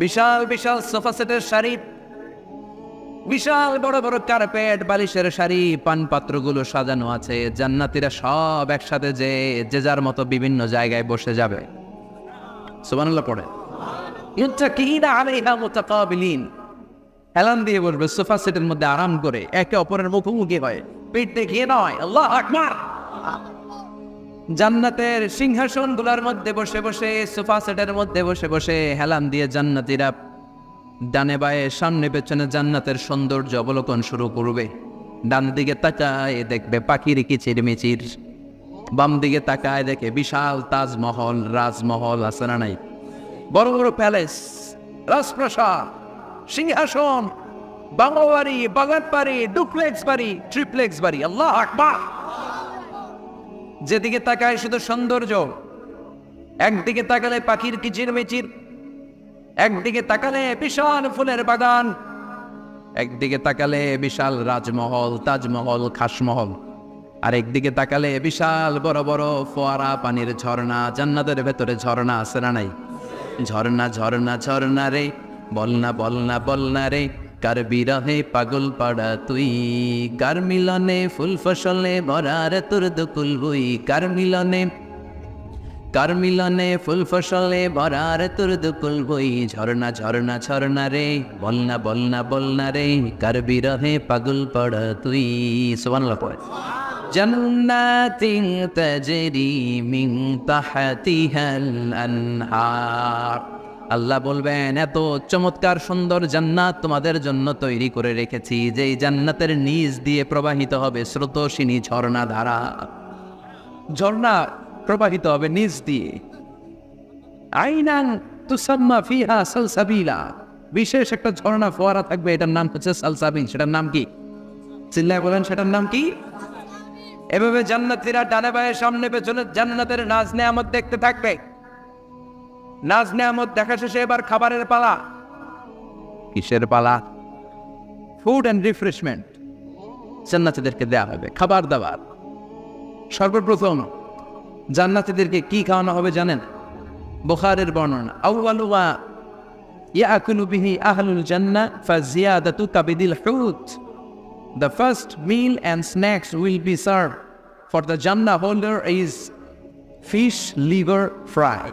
Speaker 1: বিশাল বিশাল সোফা সেটের শাড়ি, বিশাল বড় বড় কার্পেট, বালিশের শাড়ি, পানপাত্রগুলো সাজানো আছে। জান্নাতীরা সব একসাথে যে যার মতো বিভিন্ন জায়গায় বসে যাবে। সুবহানাল্লাহ পড়ে। মুত্তাকিনা আলাইহা মুতাকাবিলিন, হেলান দিয়ে বসবে সোফা সেটের মধ্যে আরাম করে, একে অপরের মুখোমুখি হয়, পিঠ দেখিয়ে নয়। আল্লাহু আকবার। জান্নাতের সিংহাসন গুলার মধ্যে বসে বসে, সোফা সেটের মধ্যে বসে বসে হেলান দিয়ে জান্নাতীরা ডানে বায়ে সামনে পেছনে জান্নাতের সৌন্দর্য অবলোকন শুরু করবে। ডান দিকে তাকায় দেখবে পাখির কিচিরমিচির, বাম দিকে তাকায় দেখে বিশাল তাজমহল, রাজমহল আছে না নাই, বড় বড় প্যালেস, রাজপ্রাসাদ, সিংহাসন, বাংলো বাড়ি, বাগান বাড়ি, ডুপ্লেক্স বাড়ি, ট্রিপ্লেক্স বাড়ি। আল্লাহু আকবার। যেদিকে তাকায় শুধু সৌন্দর্য। একদিকে তাকালে পাখির কিচিরমিচির, একদিকে তাকালে বিশাল ফুলের বাগান, একদিকে তাকালে বিশাল রাজমহল, তাজমহল, খাসমহল, আর একদিকে তাকালে বিশাল বড় বড় ফোয়ারা, পানির ঝর্ণা। জান্নাতের ভেতরে ঝর্ণা আছে না নাই? ঝর্ণা ঝর্ণা ঝর্ণা রে, বলনা বলনা বলনা রে, কার বিরহে পাগল পাড়া তুই, কার মিলনে ফুল ফসলে ভরা রে তোর দুকুল বই, কার মিলনে ফুল ফসলে ভরা রে তোর দুকুল বই। ঝর্ণা ঝর্ণা ঝর্ণা রে, বলনা বলনা বলনা রে, কার বিরহে পাগল পাড়া তুই। সুবহানাল্লাহ পড়ে। জান্নাতিন তাজরি মিন তাহতিহাল আনহার, আল্লাহ বলবেন এত চমৎকার সুন্দর জান্নাত তোমাদের জন্য তৈরি করে রেখেছি, যেই জান্নাতের নিচ দিয়ে প্রবাহিত হবে স্রোতস্বিনী ঝর্ণা ধারা। ঝর্ণা প্রবাহিত হবে নিচ দিয়ে। আইনান তুসাম্মা ফিহা সালসাবিলা, বিশেষ একটা ঝর্ণা ফোয়ারা থাকবে, এটার নাম হচ্ছে সালসাবিল। সেটার নাম কি? চিল্লায় বলেন, সেটার নাম কি? এভাবে জান্নাতীরা ডানে বায়ে সামনে পেছনে জান্নাতের নাজ নেয়ামত দেখতে থাকবে। নাজ নেয়ামত দেখা শেষে এবার খাবারের পালা। কিসের পালা? ফুড অ্যান্ড রিফ্রেশমেন্ট জান্নাতীদেরকে দেয়া হবে, খাবার দাবার। সর্বপ্রথম জান্নাতীদেরকে কি খাওয়ানো হবে জানেন? বুখারীর বর্ণনা, আউয়ালু মা ইয়াকুলু বিহি আহলুল জান্নাহ ফাজিয়াদাতু কাবিদিল হুত। The first meal and snacks will be served for the Jannah holder is fish liver fry,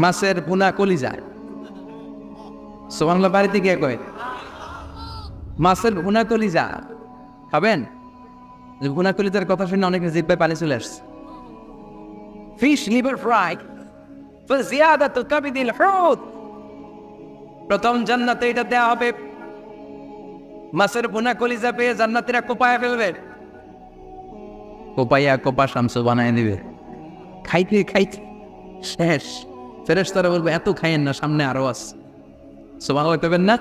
Speaker 1: মাছের ভুনা কলিজা। সুবহানাল্লাহ। বাড়িতে গিয়ে কয় মাছের ভুনা কলিজা খাবেন? ভুনা কলিজার কথা শুনে অনেকের জিহ্বায় পানি চলে আসছে। ফিশ লিভার ফ্রাই ফাজিয়াদাতু কাবিদিল হুত, প্রথম জান্নাতে এটা দেয়া হবে। মাছের ভুনা কলিজা পেয়ে জান্নাতীরা কোপায়া ফেলবে, কোপাইয়া কোপা শামসু বানায় দিবে। খাইতে খাইতে শেষ। ফেরেশতারা বলবে এত খাইয়েন না, সামনে আরো আছে। সুবহানাল্লাহ কইবেন না?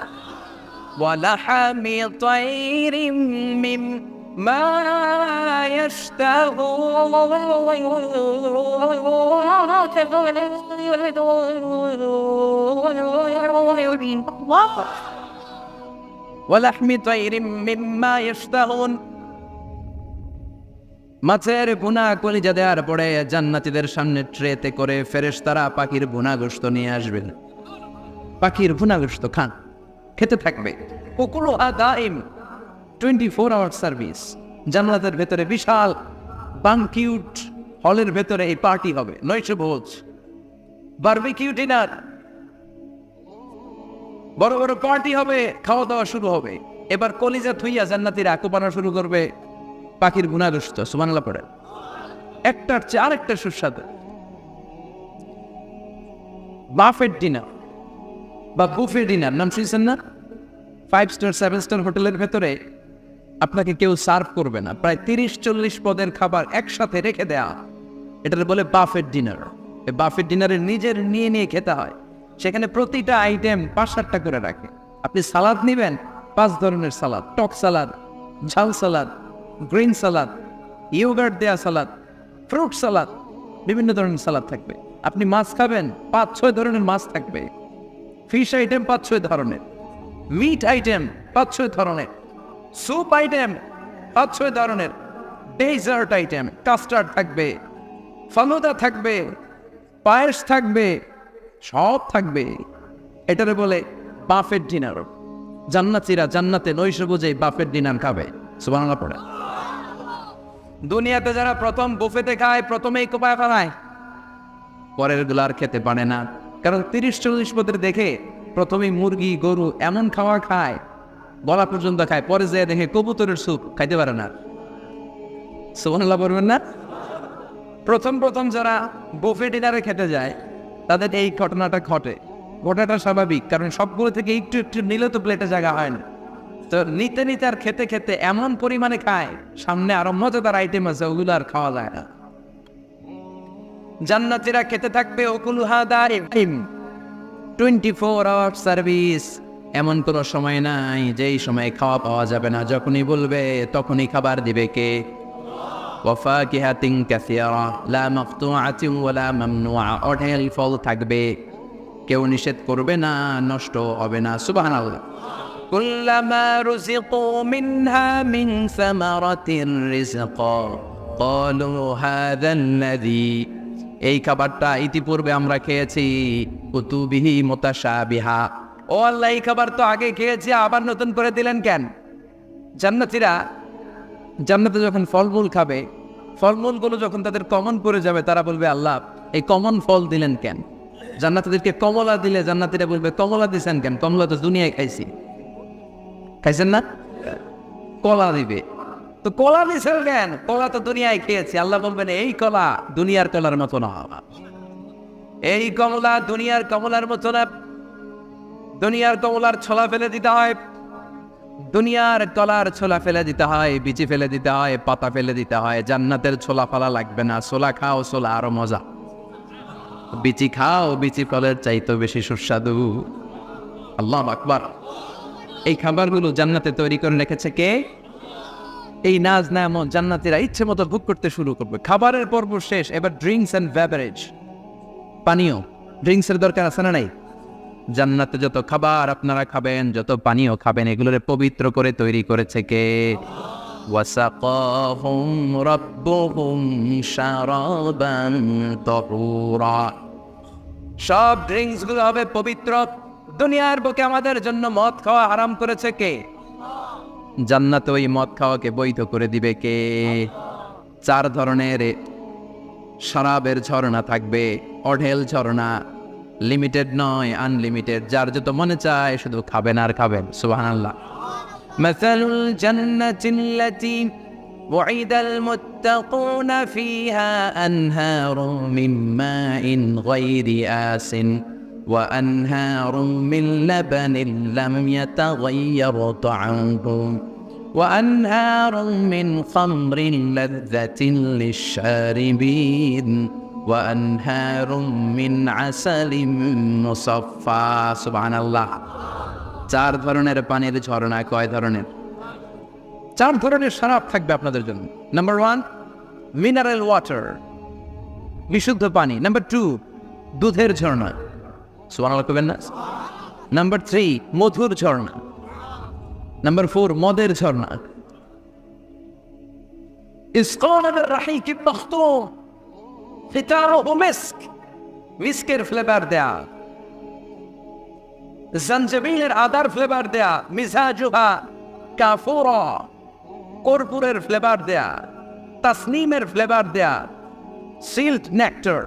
Speaker 1: ওয়ালাহামি তাইরিম মিম্মা ইয়াশতাহুন, ওয়ালাহমি তাইরিম মিম্মা ইয়াশতাহুন। মাছের ভুনা কলিজা দেওয়ার পরে জান্নাতীদের সামনে ট্রেতে করে ফেরেশতারা পাখির ভুনা গোশত নিয়ে আসবেন। পাখির ভুনা গোশত খান, খেতে থাকবে। উকুলুহা দাইম, 24 আওয়ার সার্ভিস। জান্নাতের ভেতরে বিশাল বানকিউট হলের ভেতরে এই পার্টি হবে, নৈশভোজ, বারবিকিউ ডিনার, বড় বড় পার্টি হবে, খাওয়া দাওয়া শুরু হবে। এবার কলিজা থুইয়া জান্নাতীরা কোপানো শুরু করবে পাখির ভুনা গোশত। সুবহানাল্লাহ পড়ে। একটার চেয়ে আরেকটা সুস্বাদু। বাফেট ডিনার বা বুফে ডিনার নাম শুনছেন না? 5 স্টার 7 স্টার হোটেলের ভেতরে আপনাকে কেউ সার্ভ করবে না, প্রায় 30-40 পদের খাবার একসাথে রেখে দেয়া, এটার বলে বাফেট ডিনার। এই বাফেট ডিনারে নিজের নিয়ে নিয়ে খেতে হয়। সেখানে প্রতিটা আইটেম 5-7টা করে রাখে। আপনি সালাদ নেবেন, 5 ধরনের সালাদ, টক সালাদ, ঝাল সালাদ, গ্রিন সালাদ, ইয়োগার্ট দেয়া সালাদ, ফ্রুট সালাদ, বিভিন্ন ধরনের সালাদ থাকবে। আপনি মাছ খাবেন, 5-6 ধরনের মাছ থাকবে। ফিশ আইটেম 5-6 ধরনের, মিট আইটেম 5-6 ধরনের, স্যুপ আইটেম 5-6 ধরনের, ডেজার্ট আইটেম, কাস্টার্ড থাকবে, ফালুদা থাকবে, পায়েস থাকবে, সব থাকবে। এটারে বলে বাফেট ডিনার। জান্নাতীরা জান্নাতে নৈশ বুঝে বাফেট ডিনার খাবে। সুবহানাল্লাহ পড়ে। দুনিয়াতে যারা প্রথম বুফেতে খায় প্রথমেই কোপায় ফেলায়, পরের গুলো আর খেতে পারে না। কারণ 30-40 পদের দেখে প্রথমেই মুরগি গরু এমন খাওয়া খায়, গলা পর্যন্ত খায়, পরে যেয়ে দেখে কবুতরের স্যুপ খাইতে পারে না। সুবহানাল্লাহ বলবেন না? প্রথম প্রথম যারা বুফে ডিনারে খেতে যায় তাদের এই ঘটনাটা ঘটে। ঘটনাটা স্বাভাবিক, কারণ সবগুলো থেকে একটু একটু নিলে তো প্লেটে জায়গা হয় না। তো নিতে নিতে আর খেতে খেতে এমন পরিমাণে খায়, সামনে আরো মজাদার আইটেম আছে, ওগুলো আর খাওয়া যায় না। জান্নাতীরা খেতে থাকবে ওকুলুহা দাইম, 24 আওয়ার সার্ভিস। এমন কোনো সময় নাই যেই সময় খাওয়া পাওয়া যাবে না। যখনই বলবে তখনই খাবার দিবে কে? ওয়াফাকিহাতিন কাসীরা লা মাকতুআতিন ওয়ালা মামনুআ। অঢেল ফল থাকবে, কেউ নিষেধ করবে না, নষ্ট হবে না। সুবহানাল্লাহ। কুল্লামা রুজিকু মিনহা মিন সামারাতির রিজকা ক্বালু হাযাল্লাযী। এই খাবারটা ইতিপূর্বে আমরা খেয়েছি, কুতুবিহি মুতাশাবিহা। ও আল্লাহ, এই খাবার তো আগে খেয়েছি, আবার নতুন করে দিলেন কেন? জান্নাতীরা জান্নাতে যখন ফলমূল খাবে, ফলমূলগুলো যখন তাদের কমন পড়ে যাবে, তারা বলবে আল্লাহ এই কমন ফল দিলেন কেন? জান্নাতীদেরকে কমলা দিলে জান্নাতীরা বলবে কমলা দিছেন কেন? কমলা তো দুনিয়ায় খাইছি। খাইছেন না? কলা দিবে, তো কলা দিছেন কেন? কলা তো দুনিয়ায় খেয়েছি। আল্লাহ বলবেন এই কলা দুনিয়ার কলার মতো না, এই কমলা দুনিয়ার কমলার মতো না। দুনিয়ার কমলার ছোলা ফেলে দিতে হয়, দুনিয়ার কলার ছোলা ফেলে দিতে হয়, বিচি ফেলে দিতে হয়, পাতা ফেলে দিতে হয়। জান্নাতের ছোলা ফালা লাগবে না। ছোলা খাও, ছোলা আরো মজা। বিচি খাও, বিচি ফলের চাইতে বেশি সুস্বাদু। আল্লাহু আকবার। এই খাবারগুলো জান্নাতে তৈরি করে রেখেছে কে? এই নাজ নেয়ামত জান্নাতীরা ইচ্ছে মতো ভোগ করতে শুরু করবে। খাবারের পর্ব শেষ, এবার ড্রিঙ্কস এন্ড বেভারেজ, পানীয়। ড্রিঙ্কসের দরকার আছে না নাই? জান্নাতে যত খাবার আপনারা খাবেন, যত পানীয় খাবেন, এগুলোর পবিত্র করে তৈরি করেছে কে? ওয়াসাকাহুম রাব্বুহুম শারাবান তাহুরা। সব ড্রিঙ্কস গুলো হবে পবিত্র। দুনিয়ার বুকে আমাদের জন্য মদ খাওয়া হারাম করেছে কে? জান্নাতে ওই মদ খাওয়াকে বৈধ করে দিবে কে? 4 ধরনের শরাবের ঝর্ণা থাকবে, অঢেল ঝর্ণা, লিমিটেড নয়, আনলিমিটেড। যার যত মনে চায় শুধু খাবেন আর খাবেন। সুবহানাল্লাহ। মাসালুল জান্নাতিল্লাতী ওয়াইদাল মুত্তাকুনা ফিহা আনহারুম মিন মাইন গায়রি আসিন ওয়া আনহারুম মিন লাবানিন লাম ইয়াতাগায়্যার তা'আমুহু ওয়া আনহারুম মিন খামরিন লাযযাতিন লিশ-শারিবিন وأنهار من عسل مصفى سبحان الله 4 ধরনের পানির ঝর্ণা। কয় ধরনের? 4 ধরনের শরাব থাকবে আপনাদের জন্য। নাম্বার 1 মিনারেল ওয়াটার, বিশুদ্ধ পানি। নাম্বার 2 দুধের ঝর্ণা। সুবহানাল্লাহ কইবেন না? নাম্বার 3 মধুর ঝর্ণা। নাম্বার 4 মদের ঝর্ণা। ইসকানা বির-রাহিক মাখতুম খিতারুহু মিস্ক, মিস্কের ফ্লেভার দেয়া। জানজাবিলের আদার ফ্লেভার দেয়া। মিজাজুহা কাফুরা, কর্পূরের ফ্লেভার দেয়া। তাসনিমের ফ্লেভার দেয়া। সিল্ট নেক্টার,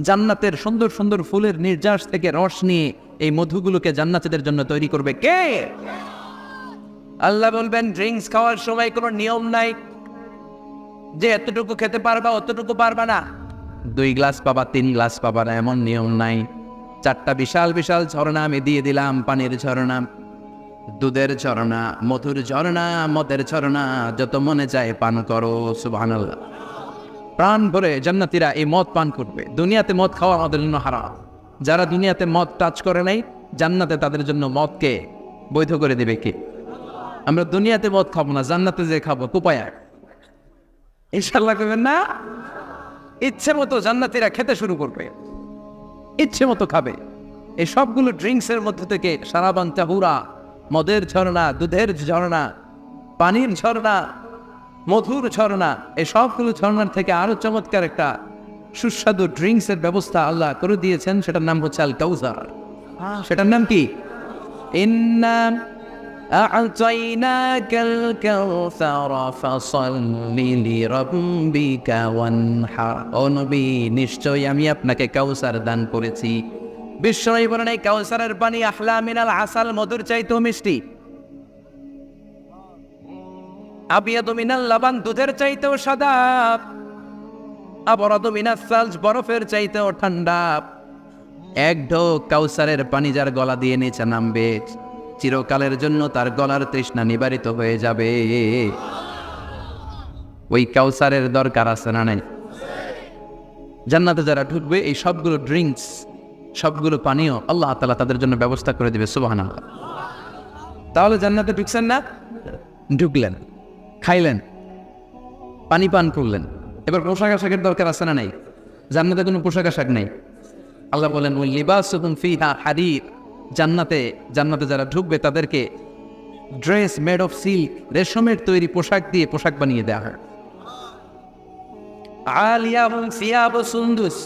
Speaker 1: জান্নাতের সুন্দর সুন্দর ফুলের নির্যাস থেকে রস নিয়ে এই মধুগুলোকে জান্নাতীদের জন্য তৈরি করবে কে? আল্লাহ বলবেন ড্রিঙ্কস খাওয়ার সময় কোনো নিয়ম নাই যে এতটুকু খেতে পারবা অতটুকু পারবা না, 2 গ্লাস পাবা 3 গ্লাস পাবা না, এমন নিয়ম নাই। 4টা বিশাল বিশাল ঝর্ণা আমি দিয়ে দিলাম। পানির ঝর্ণা, দুধের ঝর্ণা, মধুর ঝর্ণা, মদের ঝর্ণা। যত মনে চায় পান করো। সুবহানাল্লাহ। প্রাণ ভরে জান্নাতীরা এই মদ পান করবে। দুনিয়াতে মদ খাওয়া আমাদের জন্য হারাম। যারা দুনিয়াতে মদ টাচ করে নাই, জান্নাতে তাদের জন্য মদকে বৈধ করে দেবে কে? আমরা দুনিয়াতে মদ খাবো না, জান্নাতে যে খাবো কুপায়া। ইনশাআল্লাহ করবেন না? ইচ্ছে মতো জান্নাতীরা খেতে শুরু করবে, ইচ্ছে মতো খাবে। এই সবগুলো ড্রিঙ্কসের মধ্যে থেকে শারাবান তাহুরা, মদের ঝর্ণা, দুধের ঝর্ণা, পানির ঝর্ণা, মধুর ঝর্ণা, এই সবগুলো ঝর্ণার থেকে আরো চমৎকার একটা সুস্বাদু ড্রিঙ্কসের ব্যবস্থা আল্লাহ করে দিয়েছেন। সেটার নাম হচ্ছে আল কাউসার। সেটার নাম কি? ইন্না আ'তাইনাকাল কাউসারা ফাসাল্লি লিরাব্বিকা ওয়ানহার। ও নবী, নিশ্চয়ই আমি আপনাকে কাউসার দান করেছি। বিশ্বনবী বলেন, এই কাউসারের পানি আহলা মিনাল আসাল, মধুর চাইতেও মিষ্টি। আবিয়াদু মিনাল লাবান, দুধের চাইতেও সাদা। আবরাদু মিনাস সালজ, বরফের চাইতেও ঠান্ডা। এক ঢোক কাউসারের পানি যার গলা দিয়ে নিচে নামবে, চিরকালের জন্য তার গলার তৃষ্ণা নিবারিত হয়ে যাবে। ওই কাউসারের দরকার আছে না নাই? জান্নাতে যারা ঢুকবে এই সবগুলো ড্রিঙ্কস, সবগুলো পানীয় আল্লাহ তাআলা তাদের জন্য ব্যবস্থা করে দিবে। সুবহানাল্লাহ। তাহলে জান্নাতে ঢুকছেন না? ঢুকলেন, খাইলেন, পানি পান করলেন, এবার পোশাক আশাকের দরকার আছে না নাই? জান্নাতে কোনো পোশাক আশাক নেই। আল্লাহ বলেন, ওই লিবাসুহুম ফিহা হারির, জান্নাতে যারা ঢুকবে তাদেরকে ড্রেস মেড অফ সিল্ক, রেশমের তৈরি পোশাক দিয়ে পোশাক বানিয়ে দেওয়া হয়। আলিয়াহুম সিয়াবু সুন্দুস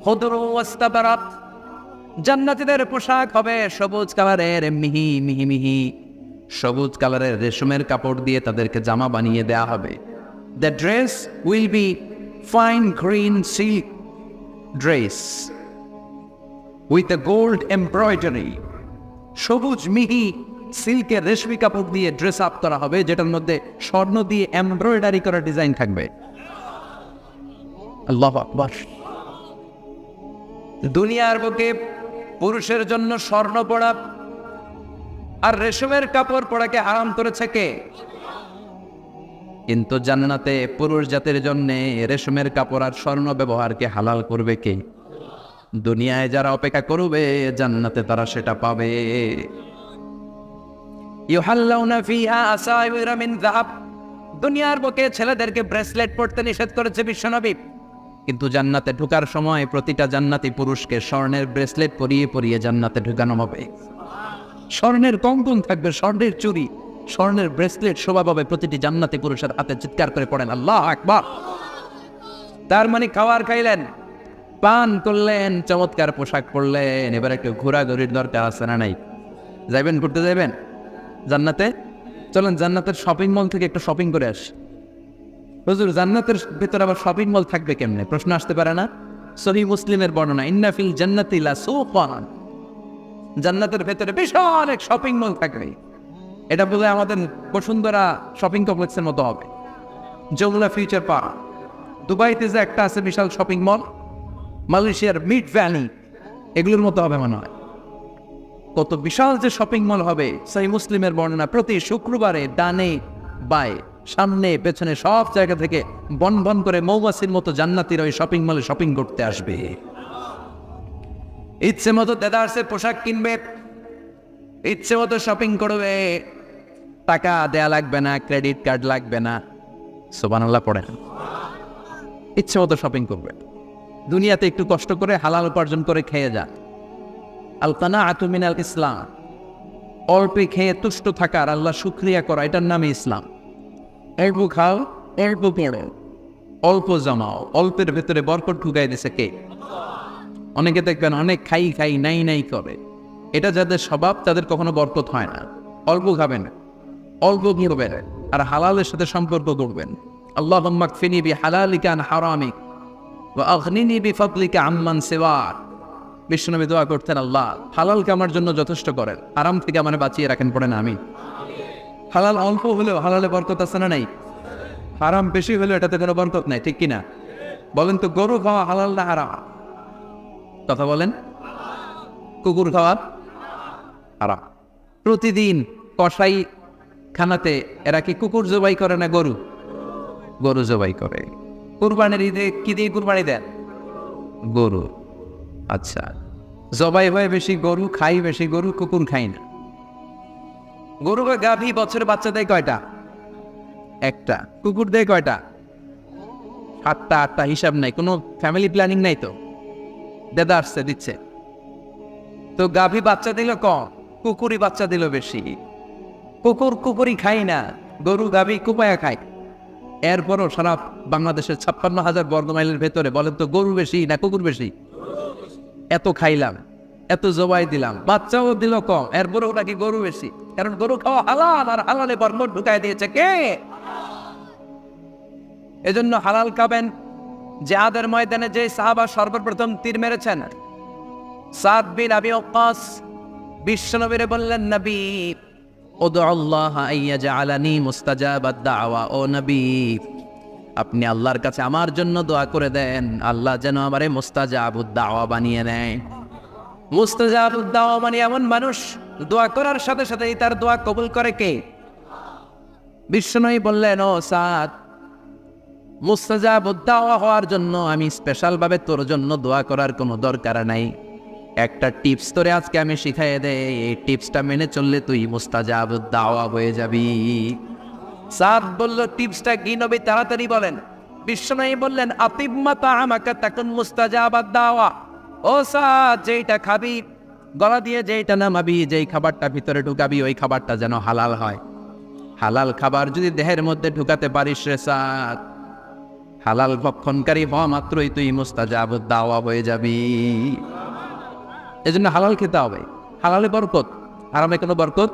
Speaker 1: খুদরু ওয়াস্তাবারাত, জান্নাতীদের পোশাক হবে সবুজ কালারের, মিহি মিহি মিহি সবুজ কালারের রেশমের কাপড় দিয়ে তাদেরকে জামা বানিয়ে দেওয়া হবে। The dress will be fine green silk dress with a gold embroidery, সবুজ মিহি সিল্কের রেশমি কাপড় দিয়ে ড্রেস আপ করা হবে, যেটার মধ্যে স্বর্ণ দিয়ে এমব্রয়ডারি করা ডিজাইন থাকবে। আল্লাহু আকবার। দুনিয়ার বুকে পুরুষের জন্য স্বর্ণ পরা আর রেশমের কাপড় পরাকে হারাম করেছে কে? কিন্তু জান্নাতে পুরুষ জাতির জন্য রেশমের কাপড় আর স্বর্ণ ব্যবহারকে হালাল করবে কে? দুনিয়ায় যারা অপেক্ষা করবে জান্নাতে তারা সেটা পাবে। ইউহাল্লাউনা ফিহা আসাইরা মিন যাহাব, দুনিয়ার বুকে ছেলেদেরকে ব্রেসলেট পরতে নিষেধ করেছে বিশ্বনবী, কিন্তু জান্নাতে ঢোকার সময় প্রতিটা জান্নাতি পুরুষকে স্বর্ণের ব্রেসলেট পরিয়ে পরিয়ে জান্নাতে ঢুকানো হবে। স্বর্ণের কঙ্কন থাকবে, স্বর্ণের চুড়ি, স্বর্ণের ব্রেসলেট শোভা পাবে প্রতিটি জান্নাতি পুরুষের হাতে। চিৎকার করে পড়েন আল্লাহু আকবার। তার মানে খাওয়ার খাইলেন, পান করলেন, চমৎকার পোশাক পরলেন, এবার একটু ঘোরাঘুরির দরকার আছে না নাই? যাইবেন, ঘুরতে যাইবেন জান্নাতে? চলেন জান্নাতের শপিং মল থেকে একটু শপিং করে আসি। হুজুর, জান্নাতের ভিতরে আবার শপিং মল থাকবে কেমনে? প্রশ্ন আসতে পারে না? সহিহ মুসলিমের বর্ণনা, ইন্না ফিল জান্নাতি লা সুকান, জান্নাতের ভেতরে বিশাল এক শপিং মল থাকবে। এটা বলে আমাদের বসুন্ধরা শপিং কমপ্লেক্সের মতো হবে, যমুনা ফিউচার পার্ক। দুবাইতে যে একটা আছে বিশাল শপিং মল, মালয়েশিয়ার মিড ভ্যালি, এগুলোর মতো হবে মনে হয়। কত বিশাল যে শপিং মল হবে। সহিহ মুসলিমের বর্ণনা, প্রতি শুক্রবারে ডানে বায়ে সামনে পেছনে সব জায়গা থেকে বন বন করে মৌমাছির মতো জান্নাতীর ওই শপিং মলে শপিং করতে আসবে। ইচ্ছে মতো দেদারসের পোশাক কিনবে, ইচ্ছে মতো শপিং করবে, টাকা দেয়া লাগবে না, ক্রেডিট কার্ড লাগবে না। সুবহানাল্লাহ পড়েন। ইচ্ছে মতো শপিং করবে। দুনিয়াতে একটু কষ্ট করে হালাল উপার্জন করে খেয়ে যা। আল কানাআতু মিনাল ইসলাম, অল্পে খেয়ে তুষ্ট থাকা আর আল্লাহ শুকরিয়া করা, এটার নামে ইসলাম। অল্প খাও, অল্প পড়ো, অল্প জমাও, অল্পের ভেতরে বরকত ঢুকাই দিছে কে? অনেকে দেখবেন অনেক খাই খাই নাই নাই করে, এটা যাদের স্বভাব তাদের কখনো বরকত হয় না। অল্প খাবেন, অল্প ঘুরবেন, আর হালালের সাথে সম্পর্ক করবেন। আল্লাহুম্মা কফিনি বিহালালিকা আন হারামিক ওয়া আগনিনি বিফাদলিকা আম্মান সিওয়াক। বিশ্বনবী দোয়া করতেন, আল্লাহ হালালকে আমার জন্য যথেষ্ট করেন, হারাম থেকে আমাকে বাঁচিয়ে রাখেন। পড়েন আমি। হালাল অল্প হলেও হালালে বরকত আছে না নাই? হারাম বেশি হলেও এটাতে কোনো বরকত নাই, ঠিক কিনা? বলেন তো, গরু খাওয়া হালাল না হারাম? কথা বলেন। কুকুর খাওয়া হারাম। প্রতিদিন কসাই খানাতে এরা কি কুকুর জবাই করে না গরু? গরু জবাই করে। কুরবানির ঈদে কি দিয়ে কুরবানি দেন? গরু। আচ্ছা, জবাই হয় বেশি গরু, খাই বেশি গরু, কুকুর খাই না। গরু বা গাভী বছরে বাচ্চা দেয় কয়টা? একটা। কুকুর দেয় কয়টা? 7টা 8টা, হিসাব নাই, কোনো ফ্যামিলি প্ল্যানিং নাই তো, দেদা আসছে দিচ্ছে। তো গাভী বাচ্চা দিল কম, কুকুরই বাচ্চা দিল বেশি। কুকুরই খাই না, গরু গাভী কুপায়া খায়। এরপরও সারা বাংলাদেশের 56,000 বর্গ মাইলের ভেতরে বলেন তো, গরু বেশি না কুকুর বেশি? এত খাইলাম, এত জবাই দিলাম, বাচ্চাও দিল কম, এরপরেও নাকি গরু বেশি, কারণ গরু খাওয়া হালাল, আর হালালে বরকত ঢুকাই দিয়েছে কে? এজন্য হালাল খাবেন। জিহাদের ময়দানে যে সাহাবা সর্বপ্রথম তীর মেরেছেন, সাদ বিন আবি ওয়াক্কাস, বিশ্বনবীরে বললেন, নবী উদউ আল্লাহ আইয়াজআলানি মুস্তাজাবাদ দাওয়া, ও নবী আপনি আল্লাহর কাছে আমার জন্য দোয়া করে দেন, আল্লাহ যেন আমারে মুস্তাজাবুদ দাওয়া বানিয়ে নেয়। মুস্তাজাবুদ দাওয়া মানে এমন মানুষ দোয়া করার সাথে সাথেই তার দোয়া কবুল করে কে? বিশ্বনবী বললেন, ও সাদ, মুস্তাজাবুদ দাওয়া হওয়ার জন্য আমি স্পেশাল ভাবে তোর জন্য দোয়া করার কোনো দরকার নাই, একটা টিপস তোরে আজকে আমি শিখাইয়ে দেই, এই টিপসটা মেনে চললে তুই মুস্তাজাবুদ দাওয়া হয়ে যাবি। সাদ বলল, টিপসটা কি নবী, তাড়াতাড়ি বলেন। বিশ্বনবী বললেন, আতিম্মাতা আমাকা তাকুন মুস্তাজাবাদ দাওয়া। ও সাদ, যেইটা খাবি, গলা দিয়ে যেইটা নামাবি, যেই খাবারটা ভিতরে ঢুকাবি, ওই খাবারটা যেন হালাল হয়। হালাল খাবার যদি দেহের মধ্যে ঢুকাতে পারিস রে সাদ, হালাল ভক্ষণকারী হওয়া মাত্রই তুই মুস্তাজাবুদ দাওয়া হয়ে যাবি। এজন্য হালাল খেতে হবে, হালালে বরকত, হারামে কোনো বরকত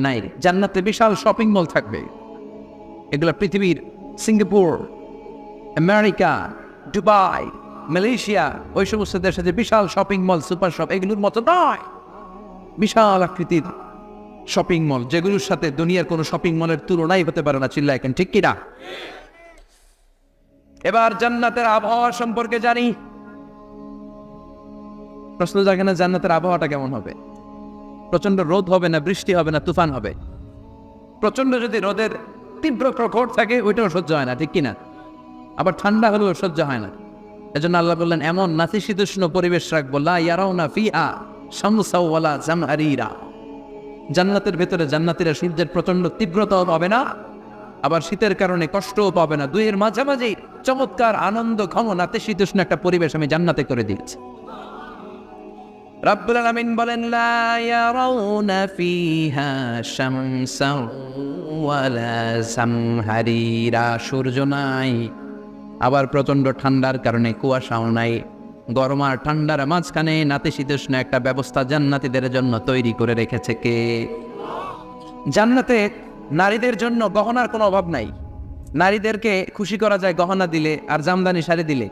Speaker 1: নাই। জান্নাতে বিশাল শপিং মল থাকবে, এগুলো পৃথিবীর সিঙ্গাপুর, আমেরিকা, দুবাই, মালয়েশিয়া, ওই সমস্ত দেশে যে বিশাল শপিং মল, সুপার শপ, এগুলোর মতো নয়, বিশাল আকৃতির শপিং মল, যেগুলোর সাথে দুনিয়ার কোনো শপিং মলের তুলনাই হতে পারে না। চিল্লা এখন ঠিক কিনা? এবার জান্নাতের আবহাওয়া সম্পর্কে জানি। প্রশ্ন জাগে না, জান্নাতের আবহাওয়াটা কেমন হবে? প্রচন্ড রোদ হবে না, বৃষ্টি হবে না, তুফান হবে? প্রচন্ড যদি রোদের তীব্র প্রখর থাকে, ওইটাও সহ্য হয় না, ঠিক কিনা? আবার ঠান্ডা হলেও সহ্য হয় না। এজন্য আল্লাহ বললেন, এমন নাতিশীতোষ্ণ পরিবেশ রাখবো, লা ইয়ারাউনা ফিহা শামসা ওয়ালা জামহারিরা। জান্নাতের ভেতরে জান্নাতীরা সূর্যের প্রচন্ড তীব্রতাও পাবে না, আবার শীতের কারণে কষ্টও পাবে না। দুইয়ের মাঝামাঝি চমৎকার আনন্দ ঘন নাতিশীতোষ্ণ একটা পরিবেশ আমি জান্নাতে করে দিয়েছি। রাব্বুল আলামিন বলেন, লা ইয়ারাউনা ফিহা শামসা ওয়ালা জামহারিরা, সূর্য নাই, আবার প্রচন্ড ঠান্ডার কারণে কুয়াশাও নাই। গরম আর ঠান্ডার মাঝখানে নাতিশীতোষ্ণ একটা ব্যবস্থা জান্নাতীদের জন্য তৈরি করে রেখেছে কে? জান্নাতে নারীদের জন্য গহনার কোনো অভাব নাই। নারীদেরকে খুশি করা যায় গহনা দিলে আর জামদানি শাড়ি দিলে।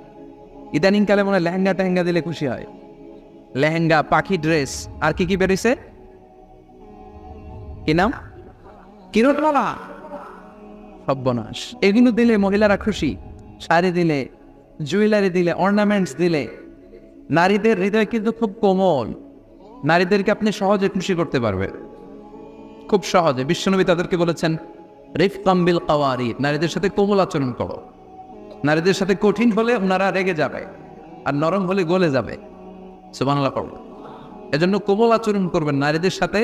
Speaker 1: ইদানিংকালে মনে হয় লেহেঙ্গা টেহেঙ্গা দিলে খুশি হয়। লেহেঙ্গা, পাখি ড্রেস, আর কি কি বেরিয়েছে, কি নাম, কিরোটমালা, সর্বনাশ। এগুলো দিলে মহিলারা খুশি। শাড়ি দিলে, জুয়েলারি দিলে, অর্নামেন্টস দিলে। নারীদের হৃদয় কিন্তু খুব কোমল, নারীদেরকে আপনি সহজে খুশি করতে পারবেন, খুব সহজে। বিশ্বনবী তাদেরকে বলেছেন, রিফকাম বিল কাওয়ারিদ, নারীদের সাথে কোমল আচরণ করো। নারীদের সাথে কঠিন হলে ওনারা রেগে যাবে, আর নরম হলে গলে যাবে। সুবহানাল্লাহ পড়বেন। এজন্য কোমল আচরণ করবেন, নারীদের সাথে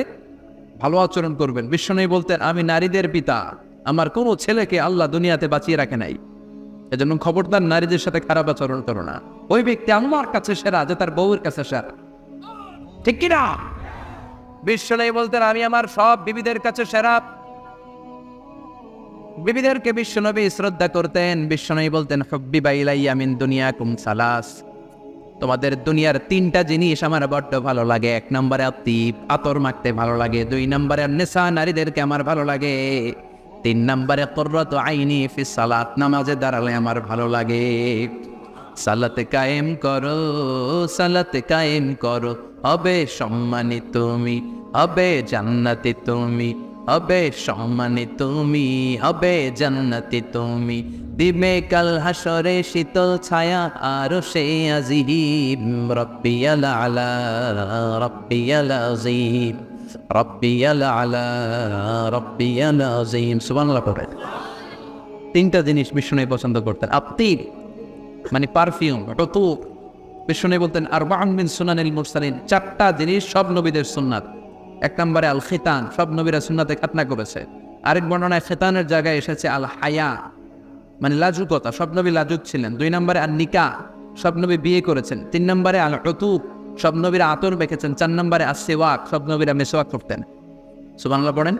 Speaker 1: ভালো আচরণ করবেন। বিশ্বনবী বলতেন, আমি নারীদের পিতা, আমার কোনো ছেলেকে আল্লাহ দুনিয়াতে বাঁচিয়ে রাখে নাই, এজন্য খবরদার নারীদের সাথে খারাপ আচরণ করো না। ওই ব্যক্তি আমার কাছে সেরা যে তার বউয়ের কাছে সেরা, ঠিক কিনা? বিশ্বনবী বলতেন, আমি আমার সব বিবিদের কাছে সেরা। বিবিদেরকে বিশ্বনবী শ্রদ্ধা করতেন। বিশ্বনবী বলতেন, হুব্বিবা ইলাইয়া মিন দুনিয়াকুম সালাস, তোমাদের দুনিয়ার তিনটা জিনিস আমার বড্ড ভালো লাগে। এক নম্বরে আতিব, আতর মাখতে ভালো লাগে। দুই নম্বরে নেশা, নারীদেরকে আমার ভালো লাগে। তিন নম্বরে কুররাতু আইনি ফিস সালাত, নামাজে দাঁড়ালে আমার ভালো লাগে। সালাতে কায়েম করো, সালাতে কায়েম করো, হবে সম্মানী তুমি, হবে জান্নাতি তুমি, হবে সম্মানী তুমি, হবে জান্নাতি তুমি। দিবে কাল হাসরে শীতল ছায়া আরশে আজিম, রব্বিয়াল আলা, রব্বিয়াল আযীম, রব্বিয়াল আলা, রব্বিয়াল আযীম। সুবহানাল্লাহ পড়েন। তিনটা জিনিস বিষ্ণু পছন্দ করতেন। আতিব মানে পারফিউম, রতুব। বিষ্ণু বলতেন, আরবাউন মিন সুনানিল মুরসালিন, চারটা জিনিস সব নবীদের সুন্নাত। এক নম্বরে আল খিতান, সব নবীরা সুন্নাতে খাতনা করেছে। আরেক বর্ণনায় খিতানের জায়গায় এসেছে আল হায়া, মানে লাজুকতা, সব নবী লাজুক ছিলেন। দুই নম্বরে আল নিকাহ, সব নবী বিয়ে করেছেন। তিন নম্বরে আল উতুব, সব নবীরা আতর মেখেছেন। চার নম্বরে আস সিওয়াক, সব নবীরা মেসওয়াক করতেন। সুবহানাল্লাহ পড়েন।